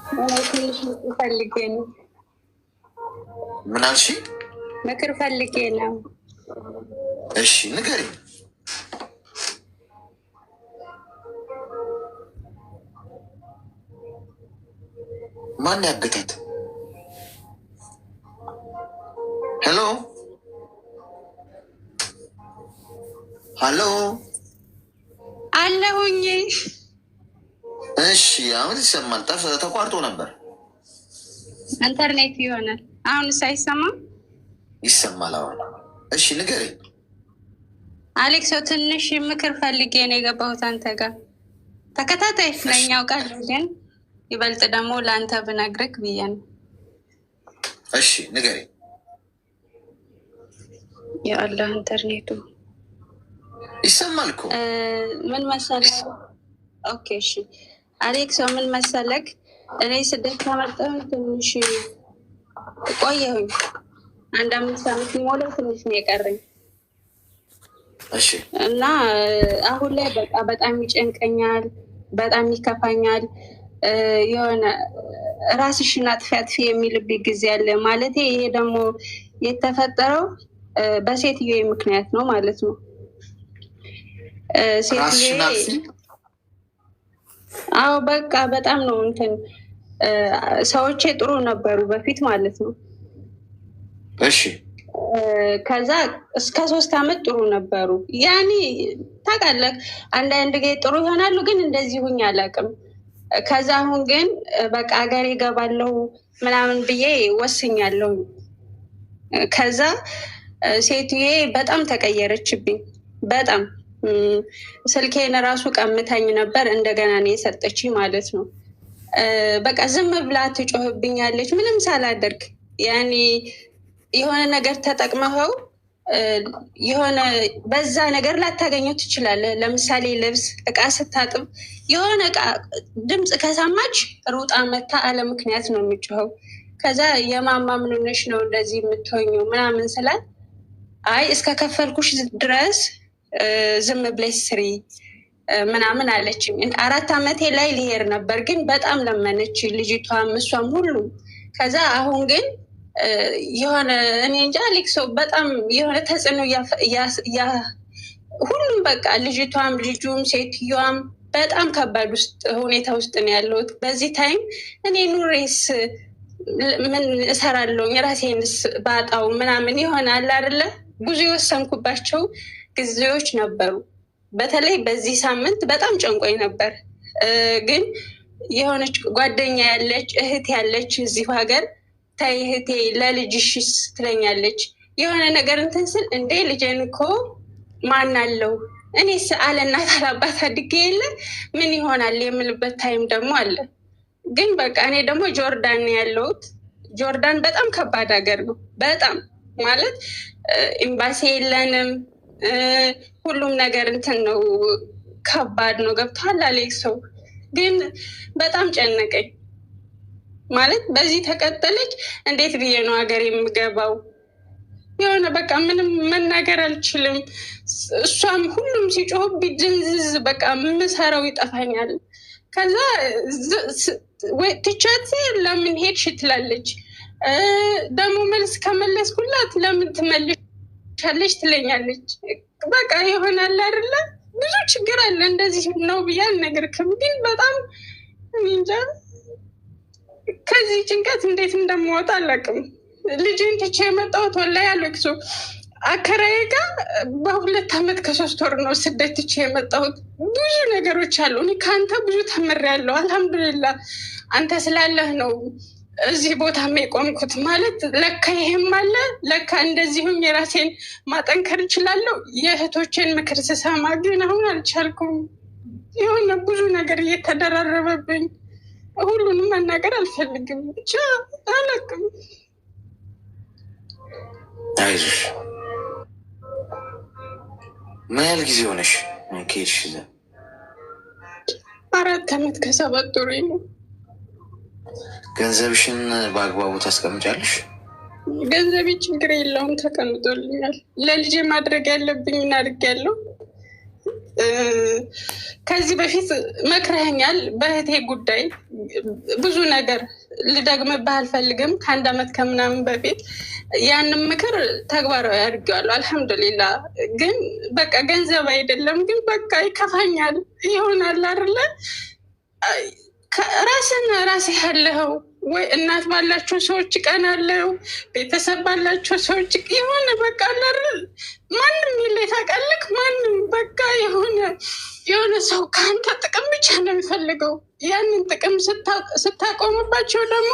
ትንሽ ምክር ፈልጌ ነው። ምን አልሽ? ምክር ፈልጌ ነው። እሺ ንገሪኝ። ማን ያገታት? ሄሎ ሄሎ፣ አለሁኝ። እሺ አሁን ይሰማል። ተቋርጦ ነበር። ኢንተርኔት ይሆናል። አሁን ሳይሰማም ይሰማል አሁን። እሺ ንገሪኝ። አሌክሶ ትንሽ ምክር ፈልጌ ነው የገባሁት አንተ ጋር። ተከታታይ ነኝ ያውቃለሁ፣ ግን ይበልጥ ደግሞ ለአንተ ብነግርህ ብዬ ነው። እሺ ንገሪኝ። የአላህ ኢንተርኔቱ ይሰማል እኮ። ምን መሰለህ? ኦኬ እሺ አሌክሶ ምን መሰለህ፣ እኔ ስደት ከመጣሁ ትንሽ ቆየሁኝ። 1 5 ዓመት ሊሞላው ትንሽ ነው የቀረኝ። እሺ እና አሁን ላይ በቃ በጣም ይጨንቀኛል፣ በጣም ይከፋኛል። የሆነ ራስሽን አጥፊ አጥፊ የሚልብኝ ጊዜ አለ። ማለት ይሄ ደግሞ የተፈጠረው በሴትዮ ምክንያት ነው ማለት ነው። ሴትዮ አዎ በቃ በጣም ነው እንትን ሰዎቼ ጥሩ ነበሩ በፊት ማለት ነው። እሺ ከዛ እስከ 3 ዓመት ጥሩ ነበሩ። ያኔ ታውቃለህ አንዳንድ ጊዜ ጥሩ ይሆናሉ፣ ግን እንደዚህ ሁኝ አላውቅም። ከዛ አሁን ግን በቃ ሀገር ይገባለሁ ምናምን ብዬ ወስኛለሁ። ከዛ ሴትዬ በጣም ተቀየረችብኝ። በጣም ስልኬን ራሱ ቀምታኝ ነበር፣ እንደገና ነው የሰጠችኝ ማለት ነው። በቃ ዝም ብላ ትጮህብኛለች ምንም ሳላደርግ። ያኔ የሆነ ነገር ተጠቅመኸው የሆነ በዛ ነገር ላታገኘው ትችላለህ። ለምሳሌ ልብስ፣ እቃ ስታጥብ የሆነ እቃ ድምፅ ከሰማች ሩጣ መታ አለ ምክንያት ነው የሚጮኸው። ከዛ የማማ ምን ሆነሽ ነው እንደዚህ የምትሆኘው ምናምን ስላት፣ አይ እስከ ከፈልኩሽ ድረስ ዝም ብለሽ ስሪ ምናምን አለችኝ። 4 ዓመቴ ላይ ሊሄድ ነበር፣ ግን በጣም ለመነች ልጅቷም እሷም ሁሉም። ከዛ አሁን ግን የሆነ እኔ እንጃ አሌክሶ በጣም የሆነ ተጽዕኖ ሁሉም በቃ ልጅቷም ልጁም ሴትዮዋም በጣም ከባድ ሁኔታ ውስጥ ነው ያለሁት በዚህ ታይም። እኔ ኑሬስ ምን እሰራለሁ? የራሴንስ ባጣው ምናምን ይሆናል አይደለ? ብዙ የወሰንኩባቸው ጊዜዎች ነበሩ። በተለይ በዚህ ሳምንት በጣም ጨንቆኝ ነበር። ግን የሆነች ጓደኛ ያለች እህት ያለች እዚሁ ሀገር፣ ተይ እህቴ ለልጅሽስ ትለኛለች። የሆነ ነገር እንትን ስል እንዴ ልጄን እኮ ማን አለው እኔስ አለ እናት አላባት አድጌ የለ ምን ይሆናል የምልበት ታይም ደግሞ አለ። ግን በቃ እኔ ደግሞ ጆርዳን ያለሁት። ጆርዳን በጣም ከባድ ሀገር ነው። በጣም ማለት ኤምባሲ የለንም፣ ሁሉም ነገር እንትን ነው፣ ከባድ ነው። ገብቶሃል አሌክሶ? ግን በጣም ጨነቀኝ። ማለት በዚህ ተቀጠለች እንዴት ብዬ ነው ሀገር የምገባው? የሆነ በቃ ምንም መናገር አልችልም። እሷም ሁሉም ሲጮህብኝ ድንዝዝ በቃ የምሰራው ይጠፋኛል። ከዛ ትቻት ለምን ሄድሽ ትላለች። ደግሞ መልስ ከመለስኩላት ለምን ትመልሻለች ትለኛለች። በቃ ይሆናል አይደለ? ብዙ ችግር አለ። እንደዚህ ነው ብዬ አልነግርክም፣ ግን በጣም እንጃ ከዚህ ጭንቀት እንዴት እንደምወጣ አላውቅም። ልጅን ትቼ የመጣሁት ወላሂ አሌክሶ አከራዬ ጋር በ2 ዓመት ከ3 ወር ነው ስደት ትቼ የመጣሁት። ብዙ ነገሮች አሉ። እኔ ከአንተ ብዙ ተምሬያለሁ። አልሐምዱሊላ አንተ ስላለህ ነው እዚህ ቦታ የቆምኩት። ማለት ለካ ይሄም አለ፣ ለካ እንደዚሁም የራሴን ማጠንከር እችላለሁ። የእህቶቼን ምክር ስሰማ ግን አሁን አልቻልኩም። የሆነ ብዙ ነገር እየተደራረበብኝ ሁሉንም መናገር አልፈልግም። ብቻ አላውቅም። አይዞሽ። ምን ያህል ጊዜ ሆነሽ ከሄድሽ? 4 ዓመት ከ7 ወር ነው። ገንዘብሽን በአግባቡ ታስቀምጫለሽ? ገንዘቤ ችግር የለውም ተቀምጦልኛል። ለልጄ ማድረግ ያለብኝ አድርጌያለሁ። ከዚህ በፊት መክረኸኛል በእህቴ ጉዳይ ብዙ ነገር ልደግምብህ አልፈልግም። ከ1 ዓመት ከምናምን በፊት ያንን ምክር ተግባራዊ አድርጌዋለሁ። አልሐምዱሊላ። ግን በቃ ገንዘብ አይደለም ግን በቃ ይከፋኛል ይሆናል አይደለ? ራስን ራሴ ያለኸው ወይ እናት ባላቸው ሰዎች ቀናለው፣ ቤተሰብ ባላቸው ሰዎች የሆነ በቃ ማንም የለ ታውቃለህ። ማንም በቃ የሆነ ሰው ከአንተ ጥቅም ብቻ ነው የሚፈልገው። ያንን ጥቅም ስታቆምባቸው ደግሞ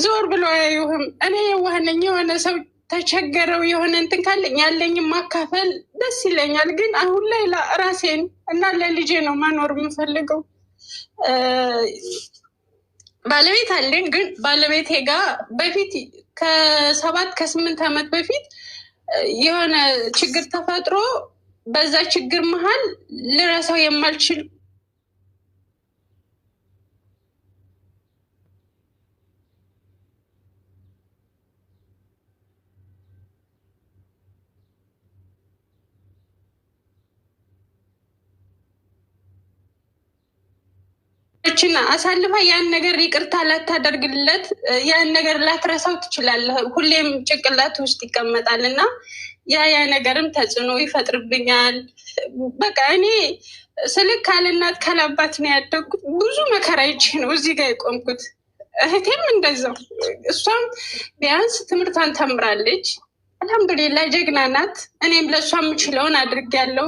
ዞር ብሎ አያዩህም። እኔ የዋህ ነኝ። የሆነ ሰው ተቸገረው የሆነ እንትን ካለኝ ያለኝም ማካፈል ደስ ይለኛል። ግን አሁን ላይ ራሴን እና ለልጄ ነው መኖር የምፈልገው። ባለቤት አለኝ። ግን ባለቤቴ ጋር በፊት ከ7-8 ዓመት በፊት የሆነ ችግር ተፈጥሮ በዛ ችግር መሀል ልረሳው የማልችል ችን አሳልፋ ያን ነገር ይቅርታ ላታደርግለት ያን ነገር ላትረሳው ትችላለህ። ሁሌም ጭንቅላት ውስጥ ይቀመጣል እና ያ ነገርም ተጽዕኖ ይፈጥርብኛል። በቃ እኔ ስልክ ካለእናት ካላባት ነው ያደግኩት። ብዙ መከራ ይቼ ነው እዚህ ጋር የቆምኩት። እህቴም እንደዛው። እሷም ቢያንስ ትምህርቷን ተምራለች። አልሐምዱሊላ ጀግና ናት። እኔም ለእሷ የምችለውን አድርጌያለሁ።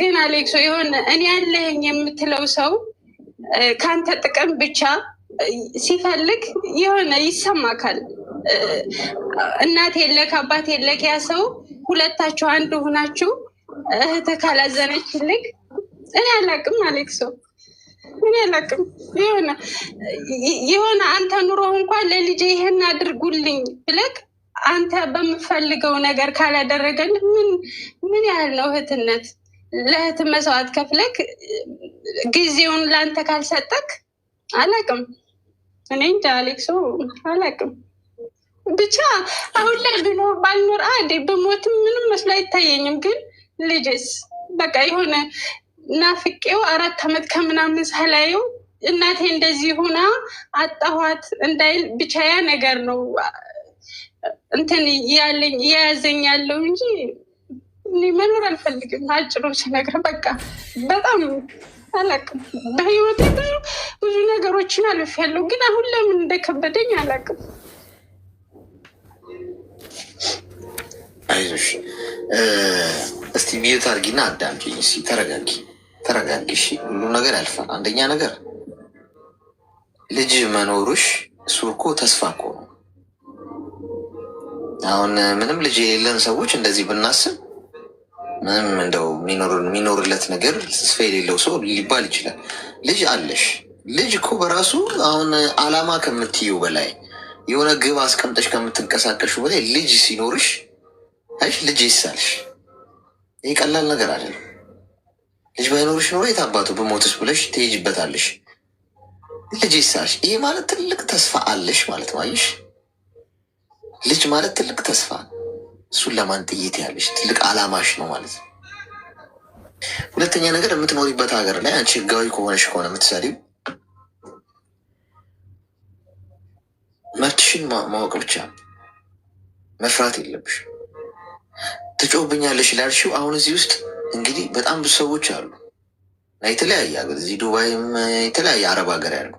ግን አሌክሶ የሆነ እኔ ያለኝ የምትለው ሰው ከአንተ ጥቅም ብቻ ሲፈልግ የሆነ ይሰማካል። እናት የለክ አባት የለክ ያ ሰው ሁለታችሁ አንድ ሆናችሁ እህትህ ካላዘነችልክ እኔ አላቅም አሌክሶ፣ እኔ አላቅም። የሆነ አንተ ኑሮ እንኳን ለልጄ ይህን አድርጉልኝ ብለክ አንተ በምፈልገው ነገር ካላደረገልህ ምን ያህል ነው እህትነት? ለእህት መስዋዕት ከፍለክ ጊዜውን ለአንተ ካልሰጠክ አላቅም። እኔ እንጃ አሌክሶ አላቅም። ብቻ አሁን ላይ ባልኖር ብሞትም ምንም መስሎ አይታየኝም። ግን ልጅስ በቃ የሆነ ናፍቄው 4 ዓመት ከምናምን ሳላየው እናቴ እንደዚህ ሆና አጣኋት እንዳይል ብቻ ያ ነገር ነው እንትን ያለኝ እየያዘኝ ያለው እንጂ መኖር አልፈልግም። አጭሩ ስነግር በቃ በጣም አላቅም። በህይወቴ ብዙ ነገሮችን አልፌያለሁ። ግን አሁን ለምን እንደከበደኝ አላቅም። አይዞሽ እስቲ ሚዩት አድርጊና አዳምጪኝ። እስኪ ተረጋጊ። እሺ ሁሉ ነገር ያልፋል። አንደኛ ነገር ልጅ መኖሩሽ እሱ እኮ ተስፋ እኮ ነው። አሁን ምንም ልጅ የሌለን ሰዎች እንደዚህ ብናስብ ምንም እንደው የሚኖርለት ነገር ተስፋ የሌለው ሰው ሊባል ይችላል። ልጅ አለሽ። ልጅ እኮ በራሱ አሁን አላማ ከምትይው በላይ የሆነ ግብ አስቀምጠሽ ከምትንቀሳቀሹ በላይ ልጅ ሲኖርሽ አይሽ ልጅ ይሳልሽ። ይህ ቀላል ነገር አይደለም። ልጅ ባይኖርሽ ኖሮ የት አባቱ በሞትስ ብለሽ ትሄጅበታለሽ። ልጅ ይሳልሽ። ይህ ማለት ትልቅ ተስፋ አለሽ ማለት ነው። አየሽ፣ ልጅ ማለት ትልቅ ተስፋ፣ እሱን ለማን ጥይት ያለሽ ትልቅ አላማሽ ነው ማለት ነው። ሁለተኛ ነገር የምትኖሪበት ሀገር ላይ አንቺ ህጋዊ ከሆነሽ ከሆነ የምትሰሪው መብትሽን ማወቅ ብቻ፣ መፍራት የለብሽ። ትጮህብኛለሽ ላልሽው አሁን እዚህ ውስጥ እንግዲህ በጣም ብዙ ሰዎች አሉ፣ የተለያየ ሀገር፣ እዚህ ዱባይም የተለያየ አረብ ሀገር ያሉ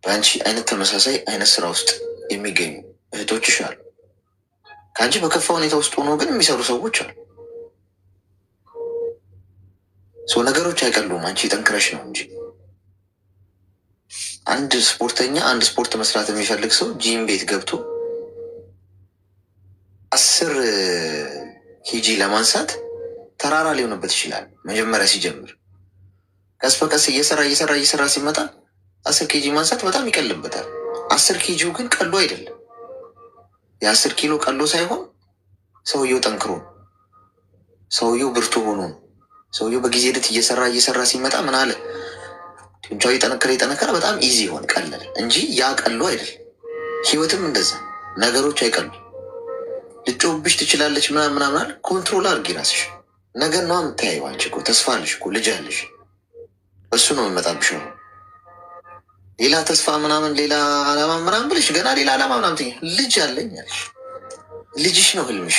በአንቺ አይነት ተመሳሳይ አይነት ስራ ውስጥ የሚገኙ እህቶችሽ አሉ። ከአንቺ በከፋ ሁኔታ ውስጥ ሆኖ ግን የሚሰሩ ሰዎች አሉ። ሰው ነገሮች አይቀሉም። አንቺ ጠንክረሽ ነው እንጂ አንድ ስፖርተኛ አንድ ስፖርት መስራት የሚፈልግ ሰው ጂም ቤት ገብቶ 10 ኬጂ ለማንሳት ተራራ ሊሆንበት ይችላል። መጀመሪያ ሲጀምር ቀስ በቀስ እየሰራ ሲመጣ 10 ኬጂ ማንሳት በጣም ይቀልበታል። 10 ኬጂው ግን ቀሎ አይደለም። የ10 ኪሎ ቀሎ ሳይሆን ሰውየው ጠንክሮ፣ ሰውየው ብርቱ ሆኖ፣ ሰውየው በጊዜ ሂደት እየሰራ ሲመጣ ምን አለ ጡንቻው የጠነከረ በጣም ኢዚ ሆን ቀለል እንጂ ያ ቀሎ አይደል። ህይወትም እንደዛ ነገሮች አይቀሉ። ልጮብሽ ትችላለች ምናምን ኮንትሮል አድርጊ ራስሽ። ነገር ነው የምታየው። አንቺ እኮ ተስፋ አለሽ እኮ ልጅ አለሽ። እሱ ነው የሚመጣብሽ ነው ሌላ ተስፋ ምናምን ሌላ አላማ ምናምን ብለሽ ገና ሌላ አላማ ምናምን ልጅ አለኝ አለሽ። ልጅሽ ነው ህልምሽ።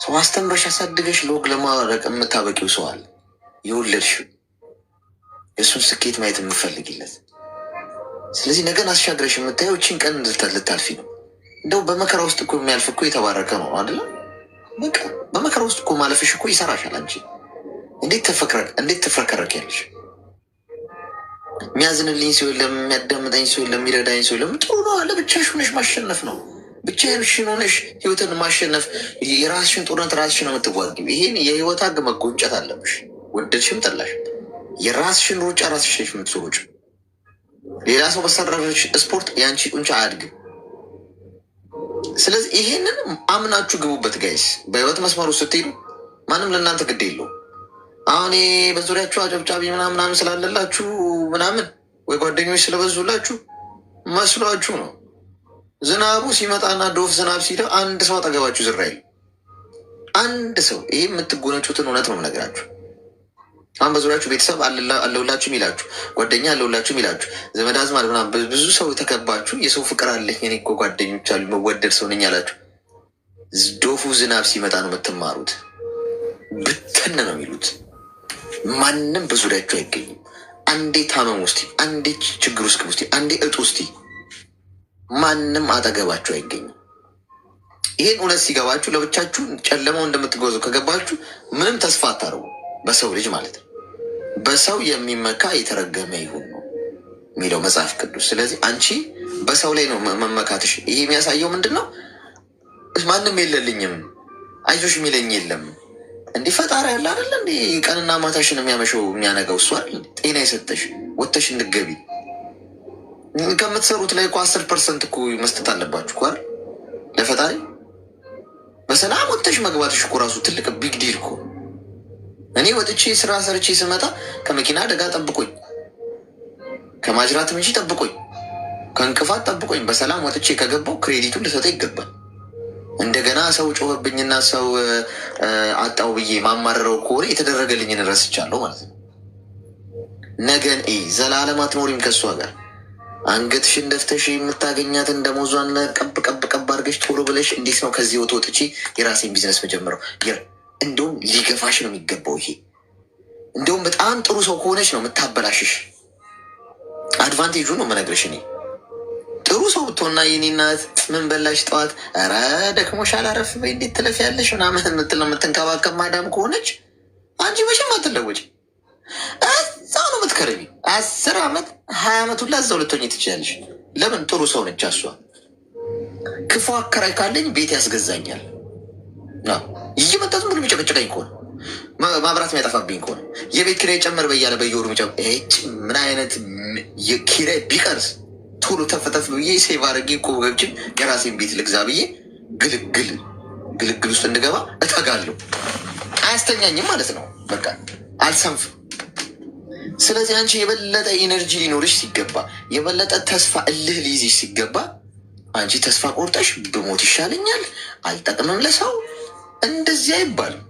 ሰው አስተምረሽ አሳድገሽ ለወግ ለማድረግ የምታበቂው ሰው አለ የወለድሽው የእሱን ስኬት ማየት የምፈልግለት። ስለዚህ ነገን አስሻግረሽ የምታየው እቺን ቀን ልታልፊ ነው። እንደው በመከራ ውስጥ እኮ የሚያልፍ እኮ የተባረከ ነው አይደለም? በቃ በመከራ ውስጥ እኮ ማለፍሽ እኮ ይሰራሻል። አንቺ እንዴት ትፍረከረክ ያለሽ? የሚያዝንልኝ ሰው የለም፣ የሚያዳምጠኝ ሰው የለም፣ የሚረዳኝ ሰው የለም። ጥሩ ነው አለ። ብቻሽ ሆነሽ ማሸነፍ ነው። ብቻሽን ሆነሽ ህይወትን ማሸነፍ፣ የራስሽን ጦርነት ራስሽን ነው የምትዋጊው። ይሄን የህይወት ህግ መጎንጨት አለብሽ። ወደድሽም ጠላሽ የራስሽን ሩጫ ራስሽ የምትሮጭ። ሌላ ሰው በሰራሽ ስፖርት የአንቺ ጡንቻ አያድግም። ስለዚህ ይሄንን አምናችሁ ግቡበት ጋይስ። በህይወት መስመሩ ስትሄዱ ማንም ለእናንተ ግድ የለው። አሁን በዙሪያችሁ አጨብጫቢ ምናምን ስላለላችሁ ምናምን ወይ ጓደኞች ስለበዙላችሁ መስሏችሁ ነው። ዝናቡ ሲመጣና ዶፍ ዝናብ ሲለው አንድ ሰው አጠገባችሁ ዝራ ይል አንድ ሰው። ይሄ የምትጎነጩትን እውነት ነው የምነግራችሁ። አሁን በዙሪያችሁ ቤተሰብ አለሁላችሁ የሚላችሁ፣ ጓደኛ አለሁላችሁ የሚላችሁ፣ ዘመድ አዝማድ ምናምን ብዙ ሰው የተከባችሁ የሰው ፍቅር አለኝ እኔ እኮ ጓደኞች አሉ መወደድ ሰው ነኝ ያላችሁ፣ ዶፉ ዝናብ ሲመጣ ነው የምትማሩት። ብትን ነው የሚሉት። ማንም በዙሪያችሁ አይገኝም። አንዴ ታመም ውስጥ፣ አንዴ ችግር ውስጥ ውስጥ፣ አንዴ እጡ ውስጥ ማንም አጠገባችሁ አይገኝም። ይህን እውነት ሲገባችሁ ለብቻችሁ ጨለማው እንደምትጓዙ ከገባችሁ ምንም ተስፋ አታርጉ። በሰው ልጅ ማለት ነው። በሰው የሚመካ የተረገመ ይሁን ነው የሚለው መጽሐፍ ቅዱስ። ስለዚህ አንቺ በሰው ላይ ነው መመካትሽ። ይሄ የሚያሳየው ምንድን ነው? ማንም የለልኝም አይዞሽ የሚለኝ የለም። እንዲህ ፈጣሪ ያለ አይደለ? እንዲህ ቀንና ማታሽን የሚያመሸው የሚያነጋው እሱ አይደል? ጤና የሰጠሽ ወጥተሽ እንድገቢ ከምትሰሩት ላይ እኮ 10% እኮ መስጠት አለባችሁ እኮ አይደል? ለፈጣሪ በሰላም ወጥተሽ መግባትሽ እኮ ራሱ ትልቅ ቢግ ዲል እኮ። እኔ ወጥቼ ስራ ሰርቼ ስመጣ ከመኪና አደጋ ጠብቆኝ፣ ከማጅራት ምንጭ ጠብቆኝ፣ ከእንቅፋት ጠብቆኝ በሰላም ወጥቼ ከገባው ክሬዲቱን ልሰጠ ይገባል። እንደገና ሰው ጮኸብኝና ሰው አጣው ብዬ ማማረረው ከሆነ የተደረገልኝን ረስቻለሁ ማለት ነው። ነገን ዘላለም አትኖሪም ከእሷ ጋር። አንገትሽን ደፍተሽ የምታገኛትን ደሞዟን ቀብ ቀብ ቀብ አድርገሽ ቶሎ ብለሽ እንዴት ነው ከዚህ ወጥ ወጥቼ የራሴን ቢዝነስ መጀመረው? እንደውም ሊገፋሽ ነው የሚገባው። ይሄ እንደውም በጣም ጥሩ ሰው ከሆነች ነው የምታበላሽሽ። አድቫንቴጁ ነው የምነግርሽ። እኔ ጥሩ ሰው ብትሆና የኔ እናት ምን በላሽ ጠዋት፣ ኧረ ደክሞሻል አረፍ በይ እንዴት ትለፊያለሽ ምናምን የምትለው የምትንከባከብ ማዳም ከሆነች አንቺ መቼም አትለወጭ። እዛው ነው የምትከረቢ። 10 ዓመት 20 ዓመት ሁላ እዛው ልትሆኚ ትችላለሽ። ለምን? ጥሩ ሰው ነች እሷ። ክፉ አከራይ ካለኝ ቤት ያስገዛኛል። እየመጣት ሙሉ የሚጨቀጭቀኝ ከሆነ ማብራት የሚያጠፋብኝ ከሆነ የቤት ኪራይ ጨመር በያለ በየወሩ ምን አይነት የኪራይ ቢቀርስ ቶሎ ተፈተፍ ብዬ ሴቭ አድርጌ እኮ ገብችን የራሴን ቤት ልግዛ ብዬ ግልግል ውስጥ እንድገባ እተጋለሁ። አያስተኛኝም ማለት ነው። በቃ አልሰንፍም። ስለዚህ አንቺ የበለጠ ኢነርጂ ሊኖርሽ ሲገባ፣ የበለጠ ተስፋ እልህ ሊይዝሽ ሲገባ አንቺ ተስፋ ቆርጠሽ ብሞት ይሻለኛል አልጠቅምም ለሰው እንደዚህ አይባልም።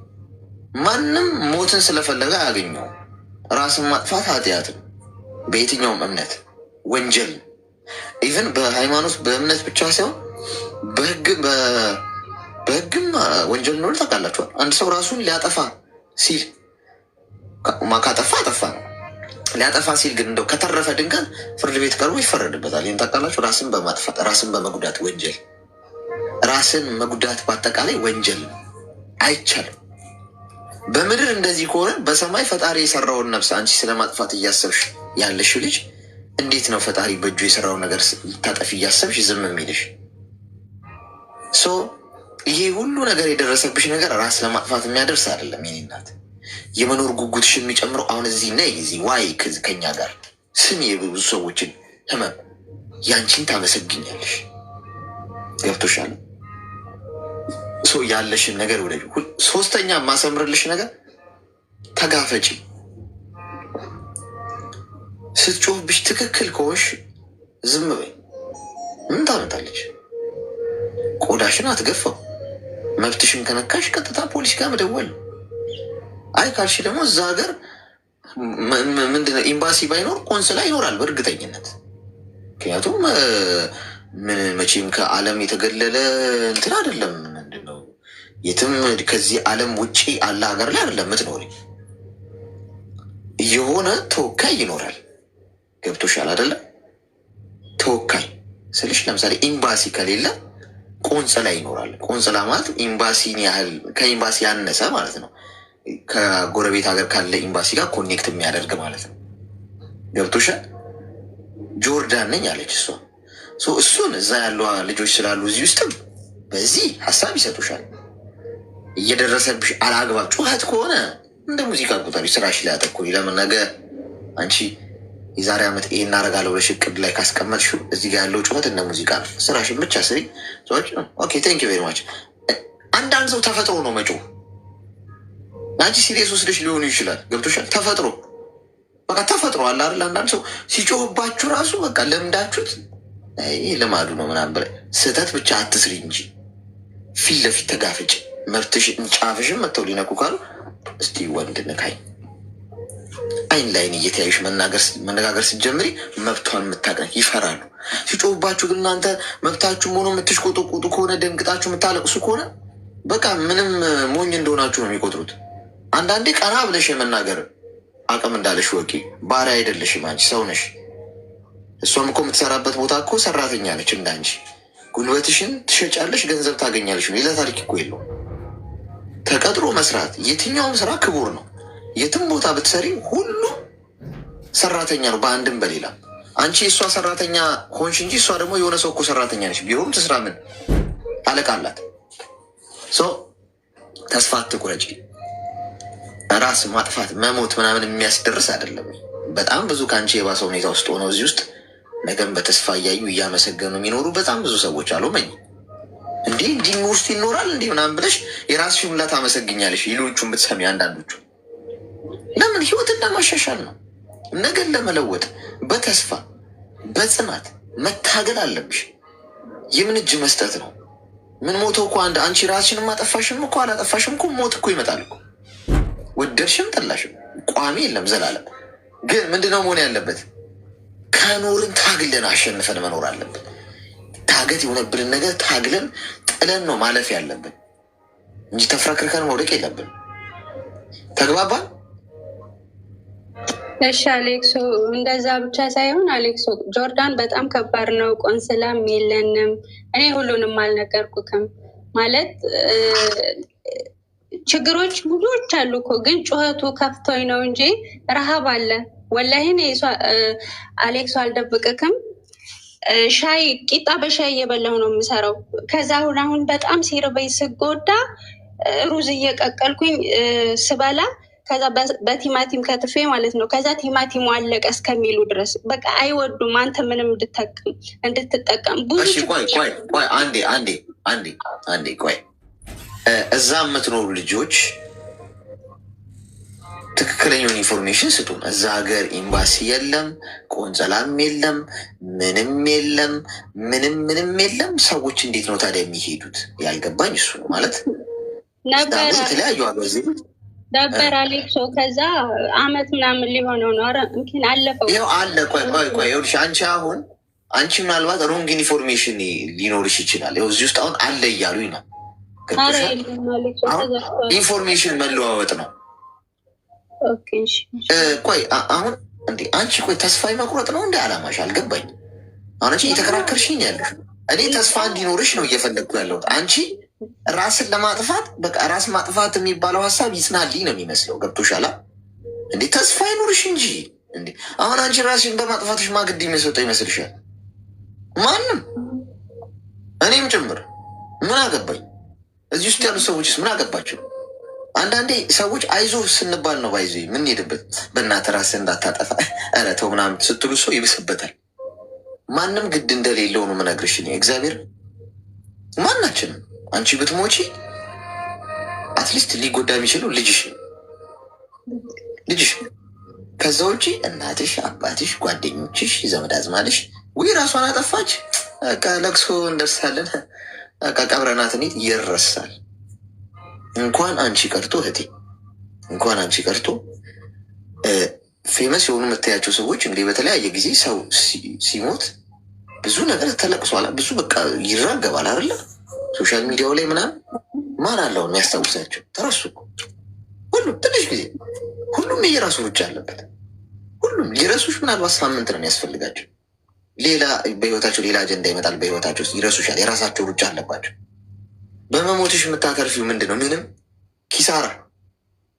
ማንም ሞትን ስለፈለገ አያገኘው። ራስን ማጥፋት ኃጢአት ነው። በየትኛውም እምነት ወንጀል ነው። ኢቨን በሃይማኖት በእምነት ብቻ ሳይሆን በህግም ወንጀል ኖር ታውቃላችኋል። አንድ ሰው ራሱን ሊያጠፋ ሲል ካጠፋ አጠፋ ነው። ሊያጠፋ ሲል ግን እንደው ከተረፈ ድንገት ፍርድ ቤት ቀርቦ ይፈረድበታል። ይህን ታውቃላችሁ። ራስን በማጥፋት ራስን በመጉዳት ወንጀል፣ ራስን መጉዳት በአጠቃላይ ወንጀል ነው። አይቻልም። በምድር እንደዚህ ከሆነ በሰማይ ፈጣሪ የሰራውን ነፍስ አንቺ ስለማጥፋት እያሰብሽ ያለሽ ልጅ እንዴት ነው ፈጣሪ በእጁ የሰራውን ነገር ታጠፊ እያሰብሽ ዝም የሚልሽ? ይሄ ሁሉ ነገር የደረሰብሽ ነገር ራስ ለማጥፋት የሚያደርስ አይደለም። የኔ እናት የመኖር ጉጉትሽ የሚጨምረው አሁን እዚህ ና ዚህ ዋይ ከኛ ጋር ስም የብዙ ሰዎችን ህመም ያንቺን ታመሰግኛለሽ። ገብቶሻል? ያለሽን ነገር ወደ ሶስተኛ ማሰምርልሽ ነገር ተጋፈጪ። ስትጮህብሽ ትክክል ከሆንሽ ዝም በይ። ምን ታመጣለች? ቆዳሽን አትገፋው። መብትሽን ከነካሽ ቀጥታ ፖሊስ ጋር መደወል። አይ ካልሽ ደግሞ እዛ ሀገር ምንድነው ኤምባሲ ባይኖር ቆንስላ ይኖራል በእርግጠኝነት። ምክንያቱም ምን መቼም ከዓለም የተገለለ እንትን አይደለም። ምንድነው የትም ከዚህ ዓለም ውጭ አለ ሀገር ላይ አይደለም ምትኖሪ፣ የሆነ ተወካይ ይኖራል። ገብቶሻል አይደለም? ተወካይ ስልሽ ለምሳሌ ኤምባሲ ከሌለ ቆንጽላ ይኖራል። ቆንጽላ ማለት ኤምባሲን ያህል ከኤምባሲ ያነሰ ማለት ነው። ከጎረቤት ሀገር ካለ ኤምባሲ ጋር ኮኔክት የሚያደርግ ማለት ነው። ገብቶሻል? ጆርዳን ነኝ አለች እሷ። እሱን እዛ ያሉ ልጆች ስላሉ እዚህ ውስጥም በዚህ ሀሳብ ይሰጡሻል። እየደረሰብሽ አላግባብ ጩኸት ከሆነ እንደ ሙዚቃ ቁጠሪ፣ ስራሽ ላይ አተኩሪ። ለምን ነገ አንቺ የዛሬ ዓመት ይሄ እናደርጋለሁ ብለሽ እቅድ ላይ ካስቀመጥሽው እዚህ ጋር ያለው ጩኸት እንደ ሙዚቃ ነው። ስራሽን ብቻ ስሪ። ሰዎች ኦኬ ቴንክ ዩ ቬሪ ማች። አንዳንድ ሰው ተፈጥሮ ነው መጮህ። አንቺ ሲሪየስ ወስደሽ ሊሆኑ ይችላል። ገብቶሻል? ተፈጥሮ በቃ ተፈጥሮ አለ አይደል? አንዳንድ ሰው ሲጮህባችሁ ራሱ በቃ ለምዳችሁት ይህ ልማዱ ነው ምናምን ብለህ ስህተት ብቻ አትስሪ እንጂ ፊት ለፊት ተጋፍጭ። መብትሽን ጫፍሽን መጥተው ሊነኩ ካሉ እስቲ ወንድ ንካኝ አይን ላይን እየተያዩሽ መነጋገር ስትጀምሪ መብቷን የምታቀኝ ይፈራሉ። ሲጮህባችሁ ግን እናንተ መብታችሁም ሆኖ የምትሽቆጠቁጡ ከሆነ ደንግጣችሁ የምታለቅሱ ከሆነ በቃ ምንም ሞኝ እንደሆናችሁ ነው የሚቆጥሩት። አንዳንዴ ቀና ብለሽ የመናገር አቅም እንዳለሽ ወቂ። ባሪያ አይደለሽም አንቺ ሰው ነሽ። እሷም እኮ የምትሰራበት ቦታ እኮ ሰራተኛ ነች እንዳንቺ። ጉልበትሽን ትሸጫለሽ፣ ገንዘብ ታገኛለሽ። ሌላ ታሪክ እኮ የለውም። ተቀጥሮ መስራት የትኛውም ስራ ክቡር ነው። የትም ቦታ ብትሰሪ ሁሉ ሰራተኛ ነው በአንድም በሌላ። አንቺ የእሷ ሰራተኛ ሆንሽ እንጂ እሷ ደግሞ የሆነ ሰው እኮ ሰራተኛ ነች። ቢሆንም ትስራ፣ ምን አለቃ አላት። ተስፋ አትቁረጪ። ራስ ማጥፋት መሞት ምናምን የሚያስደርስ አይደለም። በጣም ብዙ ከአንቺ የባሰ ሁኔታ ውስጥ ሆነው እዚህ ውስጥ ነገም በተስፋ እያዩ እያመሰገኑ የሚኖሩ በጣም ብዙ ሰዎች አሉ። መኝ እንዲህ ውስጥ ይኖራል እንዲህ ምናምን ብለሽ የራስሽ ሁላ ታመሰግኛለሽ። ሌሎቹን ብትሰሚ አንዳንዶቹ ለምን ህይወትን ለማሻሻል ነው፣ ነገን ለመለወጥ በተስፋ በጽናት መታገል አለብሽ። የምን እጅ መስጠት ነው? ምን ሞተው እኮ አንቺ ራስሽንም አጠፋሽም እኮ አላጠፋሽም እኮ ሞት እኮ ይመጣል እኮ። ወደድሽም ጠላሽም ቋሚ የለም ዘላለም። ግን ምንድነው መሆን ያለበት? ከኖርን ታግለን አሸንፈን መኖር አለብን። ታገት የሆነብንን ነገር ታግለን ጥለን ነው ማለፍ ያለብን እንጂ ተፍረክርከን መውደቅ የለብን። ተግባባን? እሺ አሌክሶ፣ እንደዛ ብቻ ሳይሆን አሌክሶ ጆርዳን በጣም ከባድ ነው። ቆንስላም የለንም። እኔ ሁሉንም አልነገርኩክም ማለት ችግሮች ብዙዎች አሉ እኮ ግን ጩኸቱ ከፍቶኝ ነው እንጂ ረሃብ አለ። ወላሂን አሌክሶ አልደብቅክም። ሻይ ቂጣ በሻይ እየበላሁ ነው የምሰራው። ከዛ አሁን በጣም ሲርበኝ ስጎዳ ሩዝ እየቀቀልኩኝ ስበላ ከዛ በቲማቲም ከትፌ ማለት ነው። ከዛ ቲማቲሙ አለቀ እስከሚሉ ድረስ በቃ አይወዱም። አንተ ምንም እንድትጠቀም ብዙ ቆይ አንዴ ቆይ እዛ የምትኖሩ ልጆች ትክክለኛውን ኢንፎርሜሽን ስጡን። እዛ ሀገር ኤምባሲ የለም፣ ቆንጸላም የለም፣ ምንም የለም። ሰዎች እንዴት ነው ታዲያ የሚሄዱት? ያልገባኝ እሱ ነው። ማለት የተለያዩ ሀገር ዜጎች ነበር አሌክሶ። ከዛ አመት ምናምን ሊሆነው ነው። ምክን አለፈው ይኸው አለ። ቆይ ይኸውልሽ፣ አንቺ ምናልባት ሮንግ ኢንፎርሜሽን ሊኖርሽ ይችላል። ይኸው እዚህ ውስጥ አሁን አለ እያሉኝ ነው። ኢንፎርሜሽን መለዋወጥ ነው። ቆይ አሁን አንቺ ተስፋ መቁረጥ ነው እንደ አላማሽ? አልገባኝ። አሁን አንቺ እየተከራከርሽኝ ያለሽ፣ እኔ ተስፋ እንዲኖርሽ ነው እየፈለግኩ ያለሁት። አንቺ ራስን ለማጥፋት በቃ ራስ ማጥፋት የሚባለው ሀሳብ ይጽናልኝ ነው የሚመስለው። ገብቶሻል እንዴ? ተስፋ ይኖርሽ እንጂ እንዴ! አሁን አንቺ ራስሽን በማጥፋትሽ ማግድ የሚሰጠው ይመስልሻል? ማንም እኔም ጭምር ምን አገባኝ? እዚህ ውስጥ ያሉ ሰዎችስ ምን አገባቸው? አንዳንዴ ሰዎች አይዞ ስንባል ነው ባይዞ የምንሄድበት። በእናትህ ራስህ እንዳታጠፋ ኧረ ተው ምናምን ስትሉ ሰው ይብስበታል። ማንም ግድ እንደሌለው ነው የምነግርሽ እግዚአብሔር። ማናችንም አንቺ ብትሞቺ አትሊስት ሊጎዳ የሚችለው ልጅሽ። ከዛ ውጪ እናትሽ፣ አባትሽ፣ ጓደኞችሽ፣ ዘመድ አዝማድሽ ወይ ራሷን አጠፋች በቃ ለቅሶ እንደርሳለን። በቃ ቀብረናት እንሂድ ይረሳል። እንኳን አንቺ ቀርቶ እህቴ እንኳን አንቺ ቀርቶ ፌመስ የሆኑ የምታያቸው ሰዎች እንግዲህ በተለያየ ጊዜ ሰው ሲሞት ብዙ ነገር ተለቅሷል። ብዙ በቃ ይራገባል አይደለ? ሶሻል ሚዲያው ላይ ምናምን ማን አለው የሚያስታውሳቸው? ተረሱ እኮ ሁሉም ትንሽ ጊዜ ሁሉም የራሱ ሩጫ አለበት። ሁሉም ሊረሱሽ ምናልባት ሳምንት ነው የሚያስፈልጋቸው። ሌላ በህይወታቸው ሌላ አጀንዳ ይመጣል። በህይወታቸው ውስጥ ይረሱሻል። የራሳቸው ሩጫ አለባቸው። በመሞትሽ የምታተርፊው ምንድን ነው? ምንም ኪሳራ፣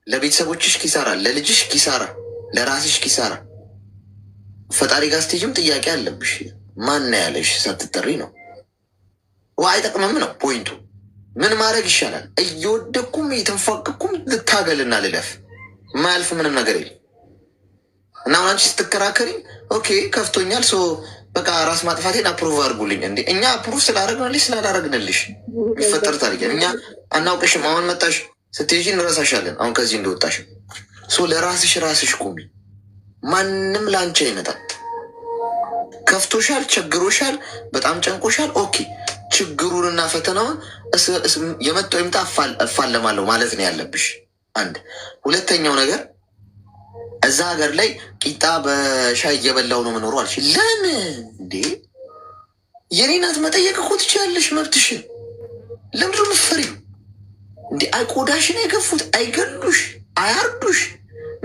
ለቤተሰቦችሽ ኪሳራ፣ ለልጅሽ ኪሳራ፣ ለራስሽ ኪሳራ። ፈጣሪ ጋር ስትሄጂም ጥያቄ አለብሽ። ማን ያለሽ ሳትጠሪ ነው? አይጠቅምም ነው ፖይንቱ። ምን ማድረግ ይሻላል? እየወደኩም እየተንፏቅኩም ልታገልና ልለፍ። የማያልፍ ምንም ነገር የለም። እና አሁን አንቺ ስትከራከሪ ኦኬ ከፍቶኛል፣ በቃ ራስ ማጥፋቴን አፕሩቭ አድርጉልኝ። እንዴ እኛ አፕሩቭ ስላደረግንልሽ ስላላደረግንልሽ የሚፈጠር ታሪክ እኛ አናውቅሽም። አሁን መጣሽ ስትሄጂ እንረሳሻለን። አሁን ከዚህ እንደወጣሽ ለራስሽ ራስሽ ቁሚ። ማንም ለአንቺ አይመጣም። ከፍቶሻል፣ ቸግሮሻል፣ በጣም ጨንቆሻል። ኦኬ ችግሩንና ፈተናውን የመጣው ይምጣ እፋለማለሁ ማለት ነው ያለብሽ። አንድ ሁለተኛው ነገር እዛ ሀገር ላይ ቂጣ በሻይ እየበላው ነው መኖሩ አልሽ። ለምን እንዴ? የኔ ናት መጠየቅ እኮ ትችያለሽ፣ መብትሽን። ለምንድን ነው የምትፈሪው እንዴ? ቆዳሽን አይገፉት፣ አይገሉሽ፣ አያርዱሽ።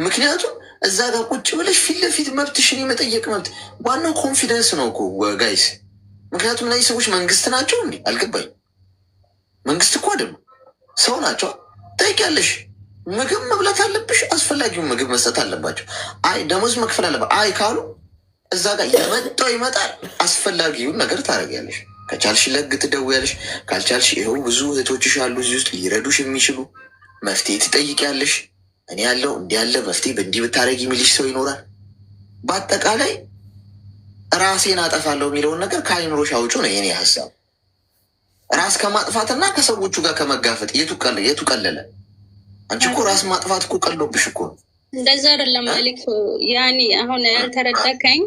ምክንያቱም እዛ ጋር ቁጭ ብለሽ ፊት ለፊት መብትሽን የመጠየቅ መብት። ዋናው ኮንፊደንስ ነው እኮ ጋይስ። ምክንያቱም እነዚህ ሰዎች መንግስት ናቸው እንዴ? አልገባኝ። መንግስት እኮ አይደሉም፣ ሰው ናቸው። ጠይቂያለሽ። ምግብ መብላት አለብሽ፣ አስፈላጊውን ምግብ መስጠት አለባቸው። አይ ደሞዝ መክፈል አለበት አይ ካሉ እዛ ጋር የመጣው ይመጣል። አስፈላጊውን ነገር ታደርጊያለሽ። ከቻልሽ ለግ ትደውያለሽ፣ ካልቻልሽ ይኸው ብዙ እህቶችሽ አሉ እዚህ ውስጥ ሊረዱሽ የሚችሉ መፍትሄ ትጠይቂያለሽ። እኔ ያለው እንዲህ ያለ መፍትሄ በእንዲህ ብታደርጊ የሚልሽ ሰው ይኖራል። በአጠቃላይ ራሴን አጠፋለሁ የሚለውን ነገር ከአይምሮሽ አውጩ ነው የኔ ሀሳብ። ራስ ከማጥፋትና ከሰዎቹ ጋር ከመጋፈጥ የቱ ቀለለ? አንቺ እኮ ራስ ማጥፋት እኮ ቀሎብሽ እኮ። እንደዛ አይደለም ማሊክ። ያኔ አሁን ያልተረዳከኝ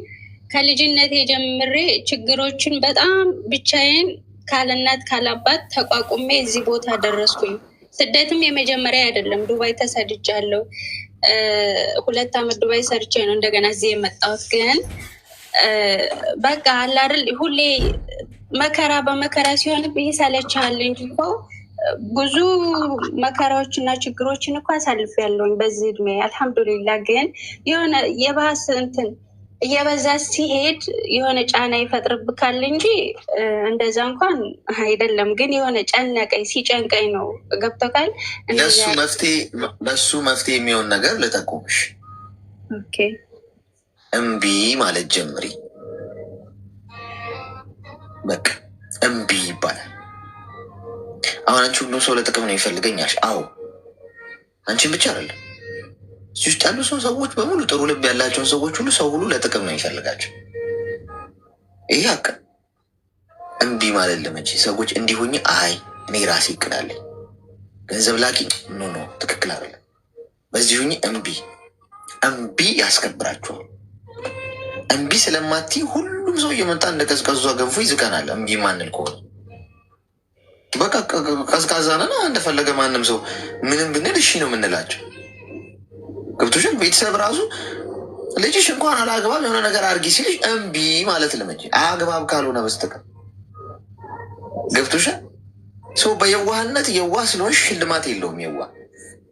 ከልጅነቴ ጀምሬ ችግሮችን በጣም ብቻዬን ካለእናት ካላባት ተቋቁሜ እዚህ ቦታ ደረስኩኝ። ስደትም የመጀመሪያ አይደለም። ዱባይ ተሰድጃለሁ። 2 ዓመት ዱባይ ሰርቼ ነው እንደገና እዚህ የመጣሁት። ግን በቃ አለ አይደል ሁሌ መከራ በመከራ ሲሆንብህ ይሰለችሃል እንጂ እኮ ብዙ መከራዎችና ችግሮችን እኮ አሳልፌያለሁኝ በዚህ እድሜ አልሐምዱሊላ። ግን የሆነ የባሰ እንትን እየበዛ ሲሄድ የሆነ ጫና ይፈጥርብካል እንጂ እንደዛ እንኳን አይደለም። ግን የሆነ ጨነቀኝ፣ ሲጨንቀኝ ነው። ገብቶካል? ለሱ መፍትሄ የሚሆን ነገር ልጠቁምሽ። እምቢ ማለት ጀምሪ። በቃ እምቢ ይባላል። አሁን አንቺ ሁሉም ሰው ለጥቅም ነው ይፈልገኛል። አዎ አንቺን ብቻ አይደለም፣ እዚህ ውስጥ ያሉ ሰዎች በሙሉ ጥሩ ልብ ያላቸውን ሰዎች ሁሉ ሰው ሁሉ ለጥቅም ነው ይፈልጋቸው። ይህ ሀቅ። እምቢ ማለት ለመቼ ሰዎች እንዲሁኝ አይ እኔ ራሴ ይቅዳለኝ ገንዘብ ላኪ ኖ ትክክል አይደለም። በዚህ ሁኝ እምቢ ያስከብራቸዋል። እምቢ ስለማቲ ሁሉም ሰው እየመጣ እንደ ቀዝቃዟ ገንፎ ይዝቀናል። እምቢ ማንል ከሆነ በቃ ቀዝቃዛ ነን። እንደፈለገ ማንም ሰው ምንም ብንል እሺ ነው የምንላቸው። ገብቶሻል? ቤተሰብ ራሱ ልጅሽ እንኳን አላግባብ የሆነ ነገር አድርጊ ሲልሽ እምቢ ማለት ለመቼ አግባብ ካልሆነ በስተቀር። ገብቶሻል? ሰው በየዋህነት የዋህ ስለሆንሽ ሽልማት የለውም። የዋህ